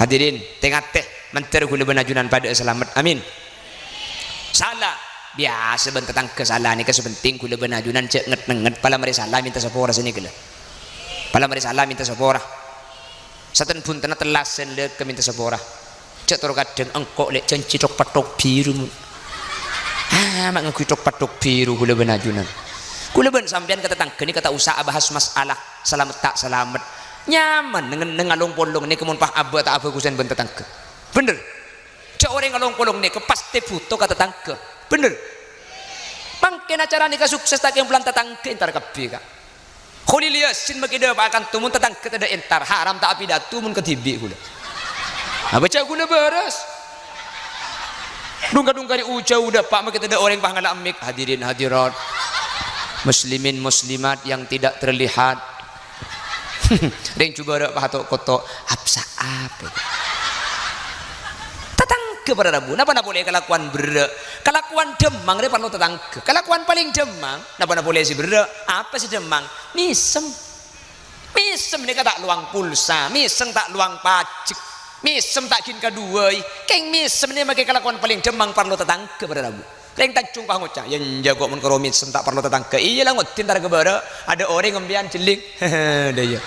hadirin tengah teh menteri gula benajunan pada selamat amin salah biasa ben tentang kesalahan ni kesepenting gula benajunan cek nget pala mari salah minta sepora sini gula pala mari salah minta sepora satan pun tanah telasen le ke minta sepora cek terkadang engkok lek cenci tok patok biru mak ngaku tok patok biru gula benajunan gula ben sampean kata tangke ni kata usaha bahas masalah selamat tak selamat nyaman dengan ngalong polong ni kemun pah abah tak apa kusen bentar tangke bener cak orang ngalong polong ni ke pasti butuh kata tangke bener mungkin acara ni sukses tak yang bulan tatangke entar kapi kak Khulilia sin makida akan tumun tatangke tada entar haram tak api datu mun ketibi gula baca gula beres dungka-dungka di ujau udah pak makita ada orang pah ngala amik hadirin hadirat muslimin muslimat yang tidak terlihat ring coba ada pahatok kotok apsa apa tetangga pada Rabu napa boleh kelakuan berak kelakuan demang dia perlu tetangga kelakuan paling demang napa boleh si berak apa sih demang misem ni tak luang pulsa misem tak luang pajak misem tak kin kedua keng misem ni makai kelakuan paling demang perlu tetangga pada Rabu yang tak cungpah ngocah yang jago mun keromit sentak perlu tetangga iya lah ngotin tar kebara ada orang ngembian celik daya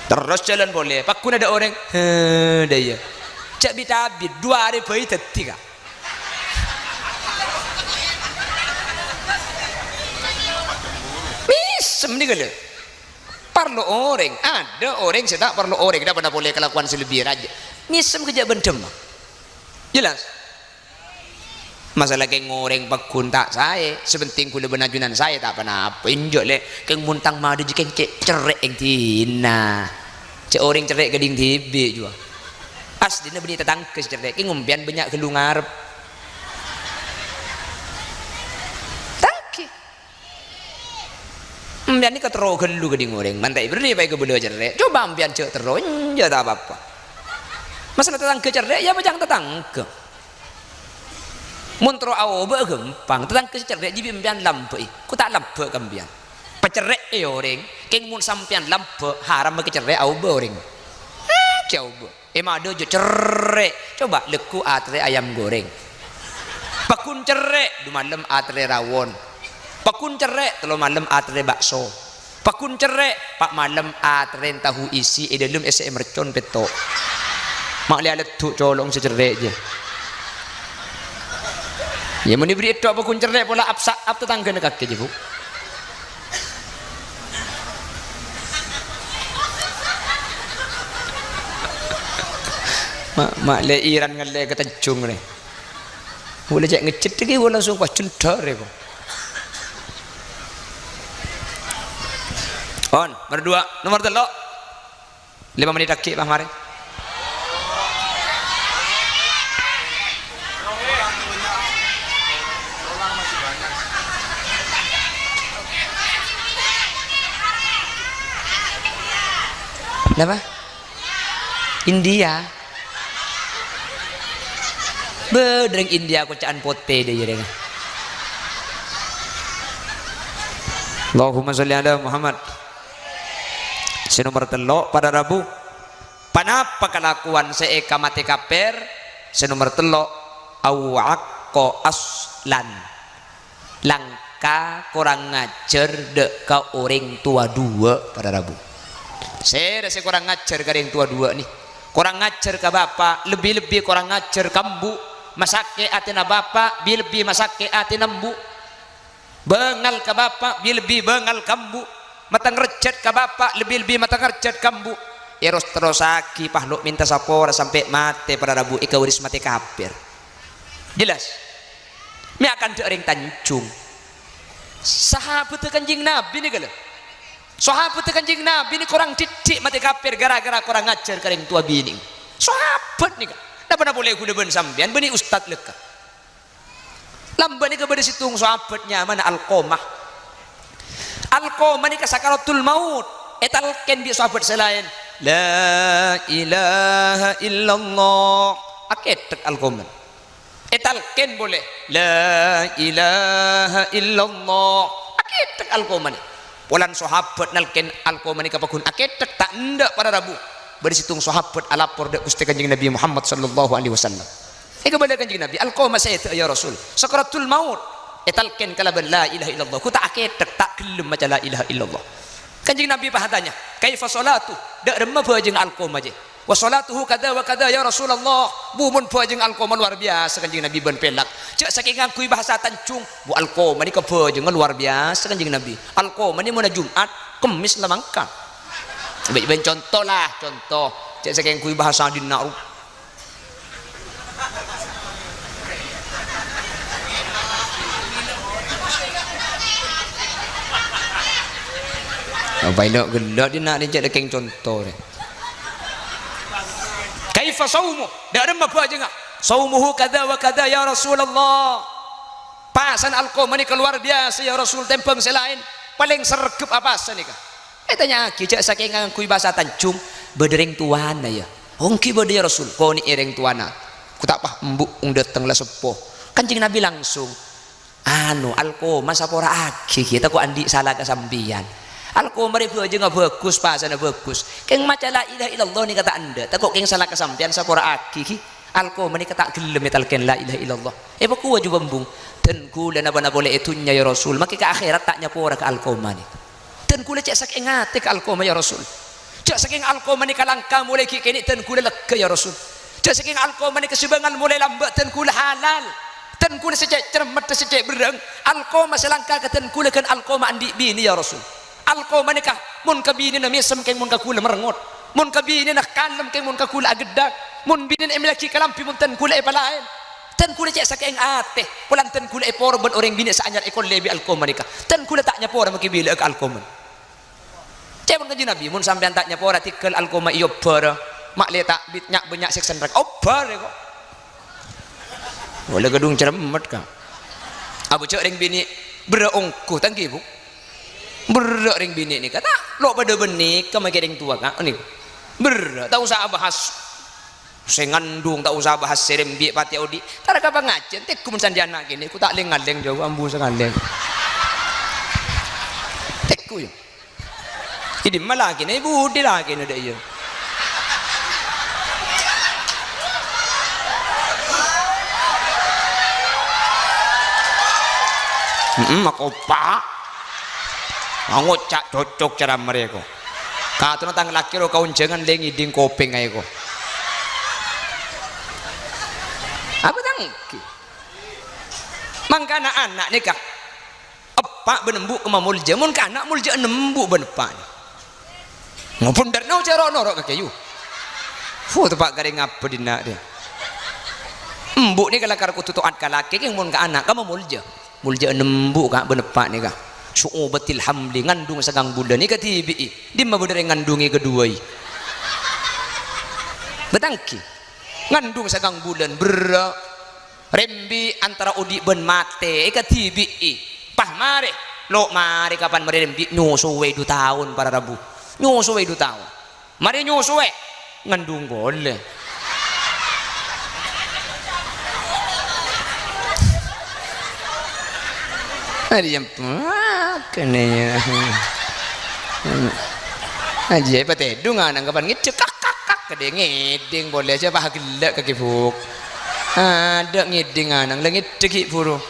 terus jalan boleh pakun ada orang daya cak bitabit 2 hari bayi tetika misem ni gala perlu orang ada orang saya tak perlu orang dah pernah boleh kelakuan selebih raja misem kerja bendem jelas masalah keng ngoreng pakun tak saya sepenting kula benajunan saya tak pernah apa injok le keng muntang madu jikeng cek cerek yang tina cek orang cerek gading tibi juga asli na beni tetangke cerek keng ngumpian banyak gelungar tangki ambian ni ketero gelu gading ngoreng mantai beri baik kebelah cerek coba ambian cek tero enja tak apa-apa masalah tetangke cerek ya bajang tetangke Muntro au gampang tentang kecerek jibi mpian lampe ku tak lampe kambian pecerek orang keng mun sampian lampe haram kecerek au orang coba emang ada jo cerek coba leku atre ayam goreng pakun cerek du malam atre rawon pakun cerek telo malam atre bakso pakun cerek pak malam atre tahu isi dalam SM mercon petok mak lihat letuk colong secerek je ya meni beri itu apa kun cerek pola apsak ap tetangga nak kaki je bu mak le iran ngale ketencung ni boleh cek ngecet lagi boleh langsung pas cendar ya kok on berdua nomor telok 5 menit lagi Pak Mari apa? India bedeng India kocaan pote dia jadi Allahumma sholli ala Muhammad senomor telok pada Rabu panapa kelakuan seeka mati kaper senomor telok awakko aslan langka kurang ngajar dek ka orang tua dua pada Rabu saya kurang ngajar ke yang tua dua nih kurang ngajar ke bapak lebih-lebih kurang ngajar kambu masake atina bapak lebih masake atina mbu bengal ke bapak lebih bengal kambu matang recet ke bapak lebih-lebih matang recet kambu eros terosaki pahluk minta sapora sampai mati pada Rabu ika waris mati kafir jelas mi akan dering tancung sahabat kanjing Nabi nih kalau sahabat kanjeng Nabi ini kurang didik mati kafir gara-gara kurang ngajar kering tua bini sahabat nih kan dah boleh kuda ben sampean beni ustad leka lamba nih kepada situng sahabatnya mana Alqomah nih kasakaratul maut etalken bi sahabat selain la ilaha illallah aketek Alqomah etalken boleh la ilaha illallah aketek Alqomah polan sahabat nalken Alqomah ni kapakun aketek tak ndak pada Rabu bersitung sahabat alapor dak Gusti Kanjeng Nabi Muhammad sallallahu alaihi wasallam kepada Kanjeng Nabi Alqomah saya ya Rasul sakaratul maut etalken kalaban la ilaha illallah ku tak aketek tak gelem maca la ilaha illallah Kanjeng Nabi pahatanya kaifa salatu dak remah jeung Alqomah je wa salatuhu kada wa kada ya Rasulullah bumun jeung Alqomah luar biasa Kanjeng Nabi ben pelak cek saking ngakui bahasa tancung bu Alqomah ni jeung luar biasa Kanjeng Nabi Alqomah ni mun Jumat Kemis lamangka ben contoh lah contoh cek saking ngakui bahasa dina apa ini gelak dia nak dia cek contoh deh kaifa saumu dak ada apa aja enggak saumuhu kada wa kada ya Rasulullah pasan Alqomah ni keluar biasa ya Rasul tempeng selain paling sergep apa sani kah tanya kijak saking ngangkui bahasa tancung bedereng tuana ya hongki bade ya Rasul ko ni ereng tuana ku tak pah embuk dateng la sepuh Kanjeng Nabi langsung anu Alqomah sapora aki kita ku andi salah kasambian Alqomah itu aja nggak bagus pasana bagus keng maca la ilaha illallah ni kata anda takut keng salah kesampian sapora aki Alqomah ni kata gelem metalken la ilaha illallah baku wajib bambung dan kula napa boleh itunya ya Rasul maka ke akhirat tak nyapora ke Alqomah ni dan kula cek saking ngate ke Alqomah ya Rasul cek saking Alqomah ni kalangka mulai kini dan kula lega ya Rasul cek saking Alqomah ni kesubangan mulai lambat dan kula halal dan kula secek cermat secek berang Alqomah selangkah ke dan kula kan Alqomah andi bini ya Rasul Alqomah nikah mun kabini na misem keng mun kakula merengot mun kabini na kalem keng mun kakula agedak mun binin emlaki kalampi mun tan kula epalain tan kula cek saking ate pulan tan kula eporban orang bini saanyar ekol lebi Alqomah nikah tan kula tak nyapora makibila ke Alqomah cek mun kanjeng Nabi mun sampean tak nyapora tikel Alqomah iyo bar mak le tak bit nyak banyak seksen rek obar kok boleh gedung cermet ka abu cek ring bini berongku tangki bu berak ring bini ni kata lo pada benih ke makin tua kan ni berak tahu saya bahas saya ngandung tak usah bahas serembi pati odi tak ada pengajian tek kumun sandiana gini ku tak lengaleng jauh ambu sangaleng tek ku ya jadi malah gini budi lagi nih dia aku pak ngocak cocok cara mereka kata tentang laki lo kau jangan lengi ding kopeng ayo apa tangki mangkana anak nikah apa benembu kemamulja mun ka anak mulja nembu benepan ngapun dar nau cara norok ke kayu fu tepak garing apa dina dia embuk ni kalau karku tutuat kalaki yang mun ka anak kamu mulja nembu ka benepak ni ka su'ubatil hamli ngandung sagang bulan ni katibi di mabudare ngandungi kedua betangki ngandung sagang bulan rembi antara udi ben mate katibi pah mare lo mari kapan mari rembi nyusuwe 2 tahun para rabu nyusuwe 2 tahun mari nyusuwe ngandung boleh ada yang kenanya aja apa tedung anak kapan ngecek kak kede ngeding boleh aja pak gelak kaki buk ada ngeding anak lagi cekik buru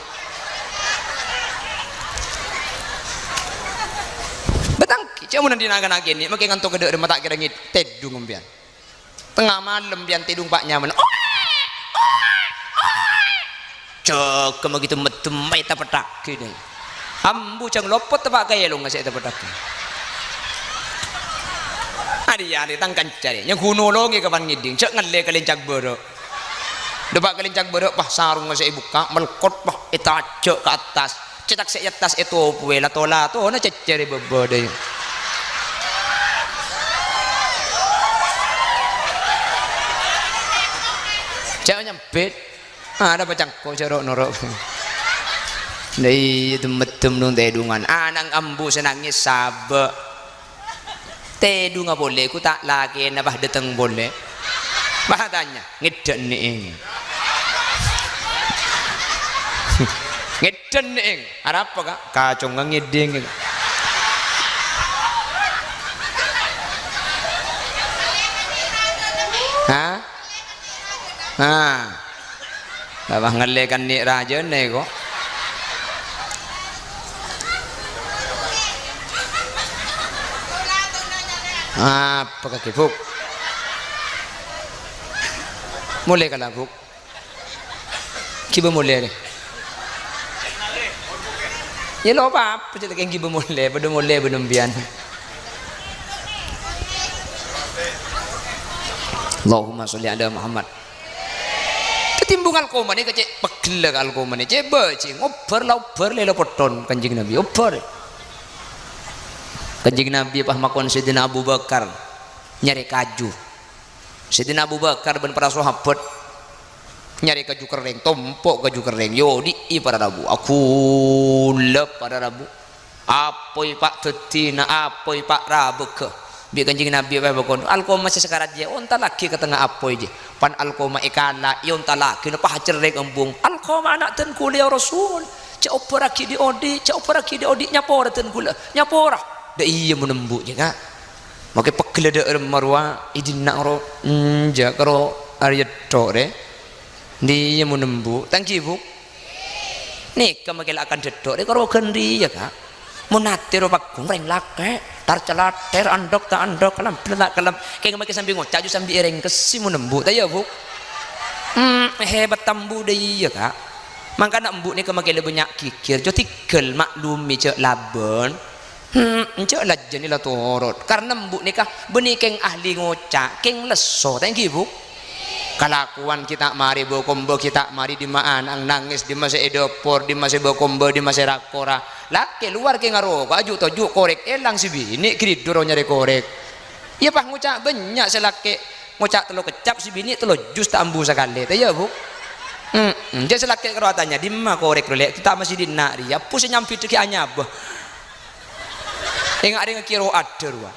betang cuma nanti naga ini makin ngantuk gede mata kira ngit tedung mbian tengah malam mbian tedung pak nyaman cek begitu metem meta petak gini ambu cang lopot tepak kaya lo ngasih tepetak hari tangkan cari nya kuno lo ngi kapan ngiding cek ngale kalincak borok depak kalincak borok pah sarung ngasih buka melkot pah itajok ke atas cetak se atas itu puwe lato na ceceri bebode cek nyempit ada pacangko cerok norok dari temetem nung tedungan anang ambu senangnya sabe tedung boleh ku tak lagi nabah datang boleh bahadanya ngeden nih ngeden nih ada apa kak kacung ngedeng Babah ngelekan ni raja ni kok. Apa kaki buk? Mulai kalau buk, kiba mulai ni. Ya lo apa? Percaya keng kiba mulai, pada mulai benembian. Allahumma sholli ala Muhammad. Ketimbung alkoma ni kecik pegel alkoma ni cek beci ngobar lelo poton kanjeng Nabi obar. Kanjeng Nabi pah makon Sayyidina Abu Bakar nyari kaju. Sayyidina Abu Bakar ben para sahabat nyari kaju kering, tompok kaju kering. Yo di para rabu. Aku lep para rabu. Apoi pak tetina, apoi pak rabu ke. Bi kanjeng Nabi apa bakon alkoma sesekarat je onta laki ke tengah apoi je. Pan alkoma ikala yon talaki no pah cerek embung. Alkoma anak ten kula ya Rasul. Cak opera ki di odi nyapora ten kula. Nyapora. Da iya menembu je kak. Make pegel da marwa idina ro ja karo arya tok re. Dia menembu tangki bu. Nik kamakel akan dedok re karo gendi ya kak. Munate ro pakung reng lake. Tar celat ter andok ta andok kalam pelak kalam kayak make sambil ngocak ju sambil ereng kesi menembu ta ya bu. Hebat tambu deh ya kak. Mangkana embu ni kemake le banyak kikir jo tigel maklumi cek laben. Cek lajen ila torot karena embu ni kah beni keng ahli ngocak keng leso thank you bu. Kelakuan kita mari bokombo kita mari di maan ang nangis di masa edopor di masa bokombo di masa rakora laki luar ke ngaro baju toju korek elang si bini kiri doro nyari korek iya pah ngucak banyak selaki ngucak telo kecap si bini telo jus tak ambu sekali ya bu dia selaki keruatannya di mana korek lek kita masih di nari ya pusing nyampi teki anyab enggak ada ngekiro ada ruang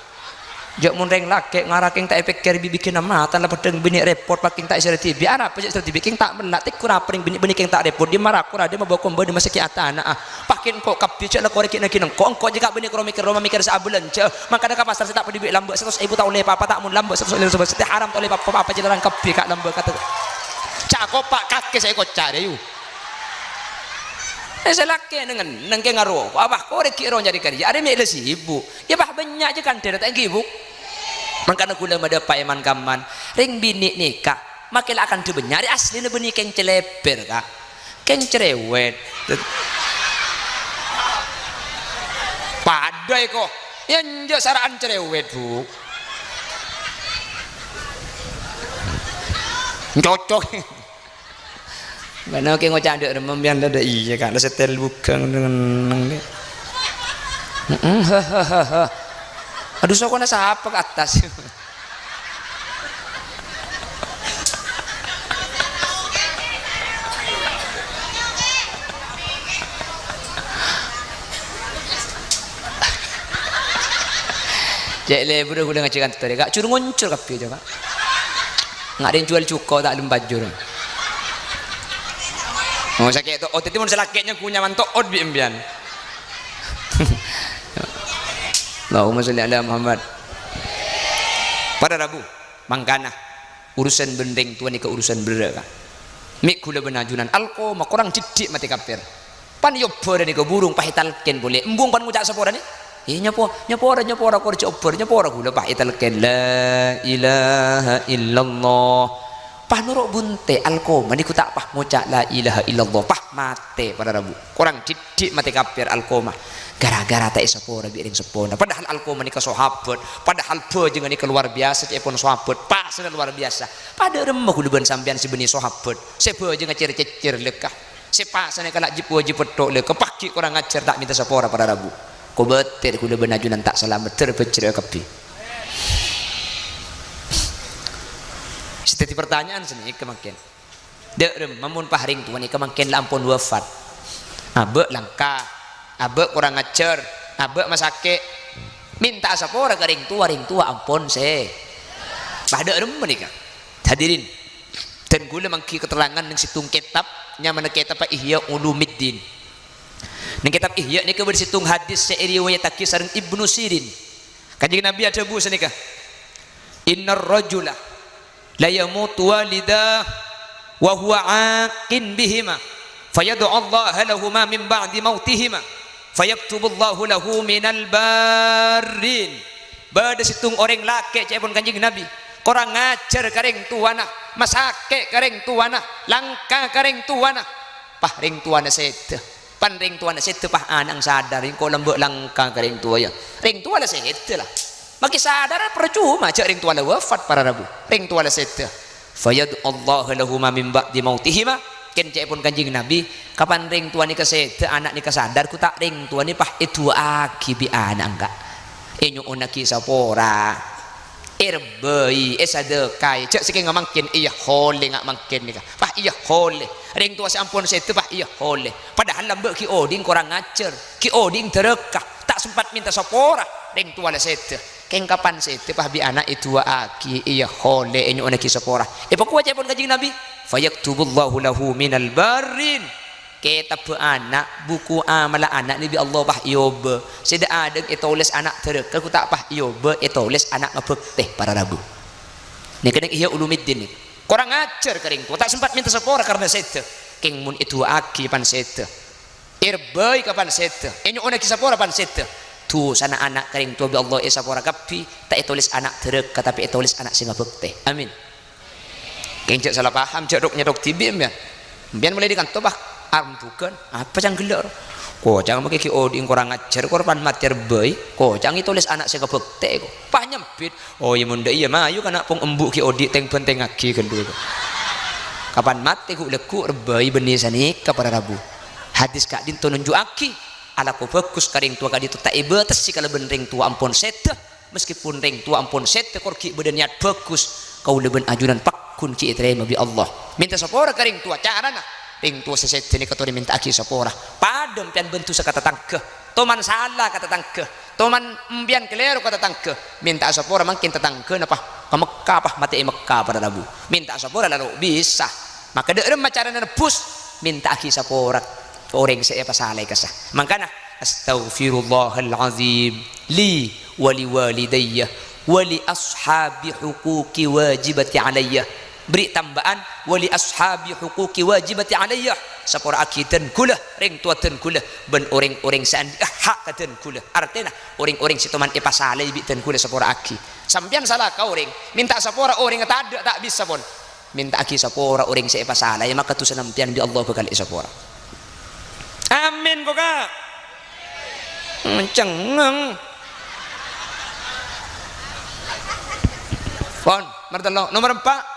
jak mun reng laki ngaraking tak pikir bikin amatan lah pedeng bini repot paking tak isra TV ana apa isra TV king tak melak tik kura pring bini king tak repot dia marah kura dia mabawa kombe dia masih ki atana pakin kok kapi cek lah korek nak kineng kok engko jika bini kro mikir roma mikir sabulan ce maka ada ka pasar tak pedi duit lambe 100 ibu tak oleh apa tak mun lambe 100 oleh setiap haram tak oleh apa jalan kapi kak lambe kata cak kopak kaki saya kocak deh yu selaki dengan nengke ngaruh abah korek kiro jadi kerja ada mek lesi ibu ya bah banyak je kan tidak tak ibu makanya kula mada pak eman kaman ring bini nikah makin akan dibenyari asli ne beni keng celeper kak keng cerewet padai kok yang je saraan cerewet bu cocok mana ke ngocak ada remembian ada iya kan ada setel bukan dengan aduh sok kena siapa ke atas cek le budak udah ngacikan tuh kak curu nguncur kapi aja kak nggak ada yang jual cuko tak lembut jurun oh sakit itu oh timun selakitnya punya mantok od biembian Allahumma sholli ala Muhammad pada Rabu mangkana urusan bendeng tuan ke urusan beraka mik kula benajunan alko makurang didik mati kafir pan yobo dan ke burung pahitalken boleh embung pan ngucak sepora ni nyapora ko cobar nyapora kula pahitalken la ilaha illallah pah nuruk bunte alkoma niku tak pah ngucak la ilaha illallah pah mate pada Rabu kurang didik mati kafir alkoma gara-gara tak sepora biring sepona padahal alkoma nika sahabat padahal bejengan nika luar biasa cepon sahabat pas luar biasa pada remah kuduban sampean si beni sahabat sebejengan cecer lekah sepasane kalak jipu jipetok lekah paki kurang ajar tak minta sepora pada Rabu ko beter kudu benajunan tak selamat terpecir kapi setiap pertanyaan seni kemakin dek rem mamun pahring tuan nika makin lampun wafat abe langka abe kurang ajar abe masake minta sapora ke ring tua ampun se pada rem menika hadirin dan gula mangki keterangan yang situng kitab nyamana kitab Ihya Ulumiddin ning kitab Ihya nika bersitung hadis riwayat kisah Ibnu Sirin kanjeng Nabi ada bu senika innar rajula la yamutu walidah wa huwa aqin bihima fayad'u Allah lahumā min ba'di mautihima fayaktubullahu lahu minal barin bada situng orang laki cepon kanjeng Nabi korang ngajar kareng tuana masake kareng tuana langka kareng tuana pah ring tuana sete pan ring tuana sete pah anang sadar ko lembek langka kareng tua ya ring tuana sete lah maki sadar percuma cak ring tuana wafat para Rabu ring tuana sete fayad Allah lahum min ba'di mautihima ken cek pun kanjeng Nabi kapan ring tuan ni kesete anak ni kesadar ku tak ring tuan ni pah itu aki bi anak enggak enyo onaki sapora erbai esadekai cek sike ngamangkin iya hole ngak mangkin ni pah iya hole ring tua sampun sete pah iya hole padahal lambe ki oding kurang ngacer ki oding terekah tak sempat minta sapora ring tua la sete keng kapan sete pah bi anak itu aki iya hole enyo onaki sapora pokok cek pun kanjeng Nabi fayaktubullahu lahu minal barin kitab anak buku amal anak ni bi Allah pah yobe sida ada tulis anak terek aku tak pah yobe tulis anak ngebekteh para Rabu ni kena Ihya Ulumiddin ni kurang ajar kering tu tak sempat minta sepora karena sete keng mun itu aki pan sete irbai kapan sete enyo ona kisah pora pan sete tu sana anak kering tu bi Allah sepora kapi tak tulis anak terek tapi tulis anak sing ngebekteh amin kencok salah paham cek nyedok tibim ya biar mulai dikantor bah bukan apa yang gelar kok jangan pakai oding kurang ajar korban mater bayi kok jangan tulis anak saya kebekte kok pah nyempit oh ya munda iya mah ayo kana pung embuk ki odi teng benteng aki kan dulu kapan mati ku leku bayi benih sanik kepada Rabu hadis kak din tunjuk aki ala ko bagus karing tua kadi tak ibates si kalau benring tua ampun sete meskipun ring tua ampun sete korki bedeniat bagus kau leben ajunan pak kun ki terima bi Allah minta sapora karing tua carana ring tua sesete ni katore minta aki sapora padem pian bentu sakata tangke toman salah kata tangke toman mbian keleru kata tangke minta sapora makin tetangke napa ke Mekah apa mati Mekah pada Rabu minta sapora lalu bisa maka deureum macarana nebus minta aki sapora orang saya pasalai kasah makana astaghfirullahal azim li wa liwalidayya wa li ashabi huquqi wajibati alayya beri tambahan wali ashabi huquqi wajibati alayya sapora akitan kula ring tuatan kula ben orang-orang sandi hak katen kula artinya orang-orang situman ipasalai bitan kula sapora aki sampean salah ka orang minta sapora orang tak bisa pun minta aki sapora orang sa ipasalai maka tu sanampian di Allah bakal sapora amin kok kak cengeng pon nomor 4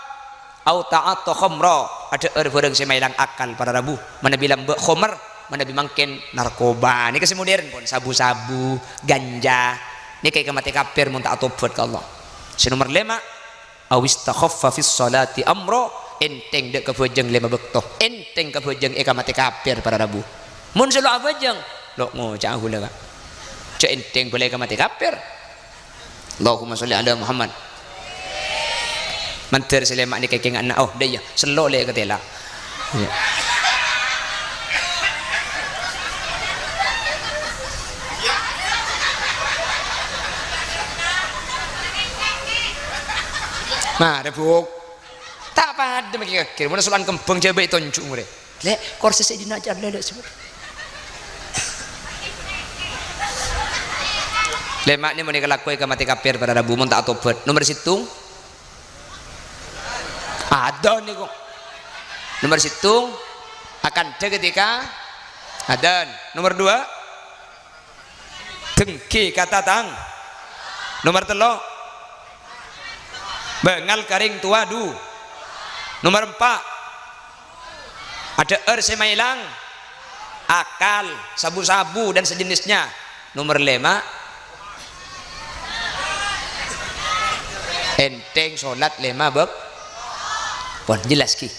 au ta'attu khamra ada orang semailang akal para Rabu mana bilang khamar mana bimangken narkoba ini kasih modern pun sabu-sabu ganja ini kayak mati kafir mun tak tobat ke Allah nomor 5 au istakhaffa fis salati amra enteng dek kebojeng 5 bekto enteng kebojeng eka mati kafir para Rabu mun selo abajeng lo ngocah hula ka cek enteng boleh ka mati kafir Allahumma sholli ala Muhammad manter selema ni kekeng anak oh dia selo le ketela ya. Nah rebuk tak pada maki kekir mana sulan kembang coba tunjuk mure lek kursi saya dinajar lek sebut lemak ni muni kelakoi ke mati kafir pada Rabu mun tak tobat nomor situng ada nih kok nomor situng akan ada ketika adan nomor 2 dengki kata tang nomor 3 bengal karing tuadu nomor 4 ada semailang akal sabu-sabu dan sejenisnya nomor 5 enteng sholat 5 bab pun jelas ki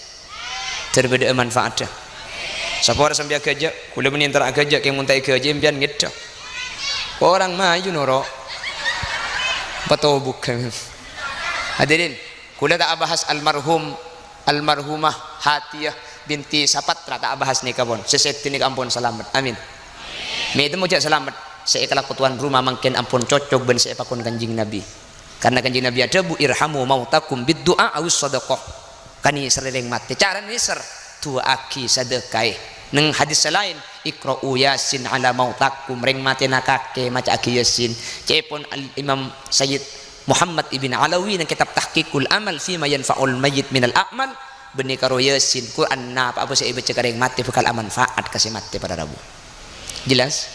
terbeda manfaatnya sapora sambil kerja kula menintar kerja yang muntai kerja impian gitu orang maju noro betul bukan hadirin kula tak bahas almarhumah Hatiyah binti Sapatra tak bahas nikah pun sesekti nikah ampun selamat amin me itu mujak selamat saya kelak tuan rumah mungkin ampun cocok ben saya pakun kanjing Nabi karena kanjing Nabi ada bu irhamu mautakum bid doa awis sadaqah kani sereleng mati cara ni ser tua aki sedekah neng hadis lain iqra'u yasin ala mautakum ring mati nakake maca aki yasin cepon al Imam Sayyid Muhammad ibn Alawi nang kitab tahqiqul amal fi ma yanfa'ul mayyit minal a'mal benih karo yasin Quran apa saya baca ring mati bakal manfaat kasih mati pada Rabu jelas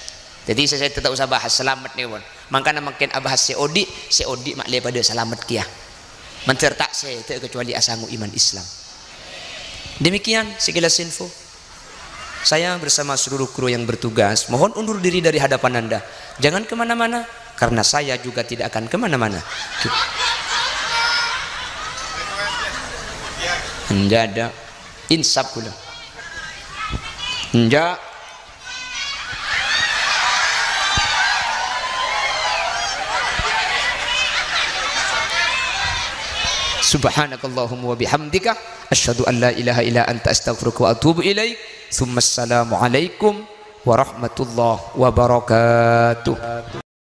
jadi saya tetap usah bahas selamat nih pun makanya makin abahas seodi mak le pada selamat kia mencertak saya tak kecuali asangu iman Islam. Demikian sekilas info saya bersama seluruh kru yang bertugas mohon undur diri dari hadapan Anda jangan kemana-mana karena saya juga tidak akan kemana-mana enggak ada insaf kula enggak subhanakallahumma wa bihamdika asyhadu an la ilaha illa anta astaghfiruka wa atubu ilaik tsumma assalamu alaikum warahmatullahi wabarakatuh.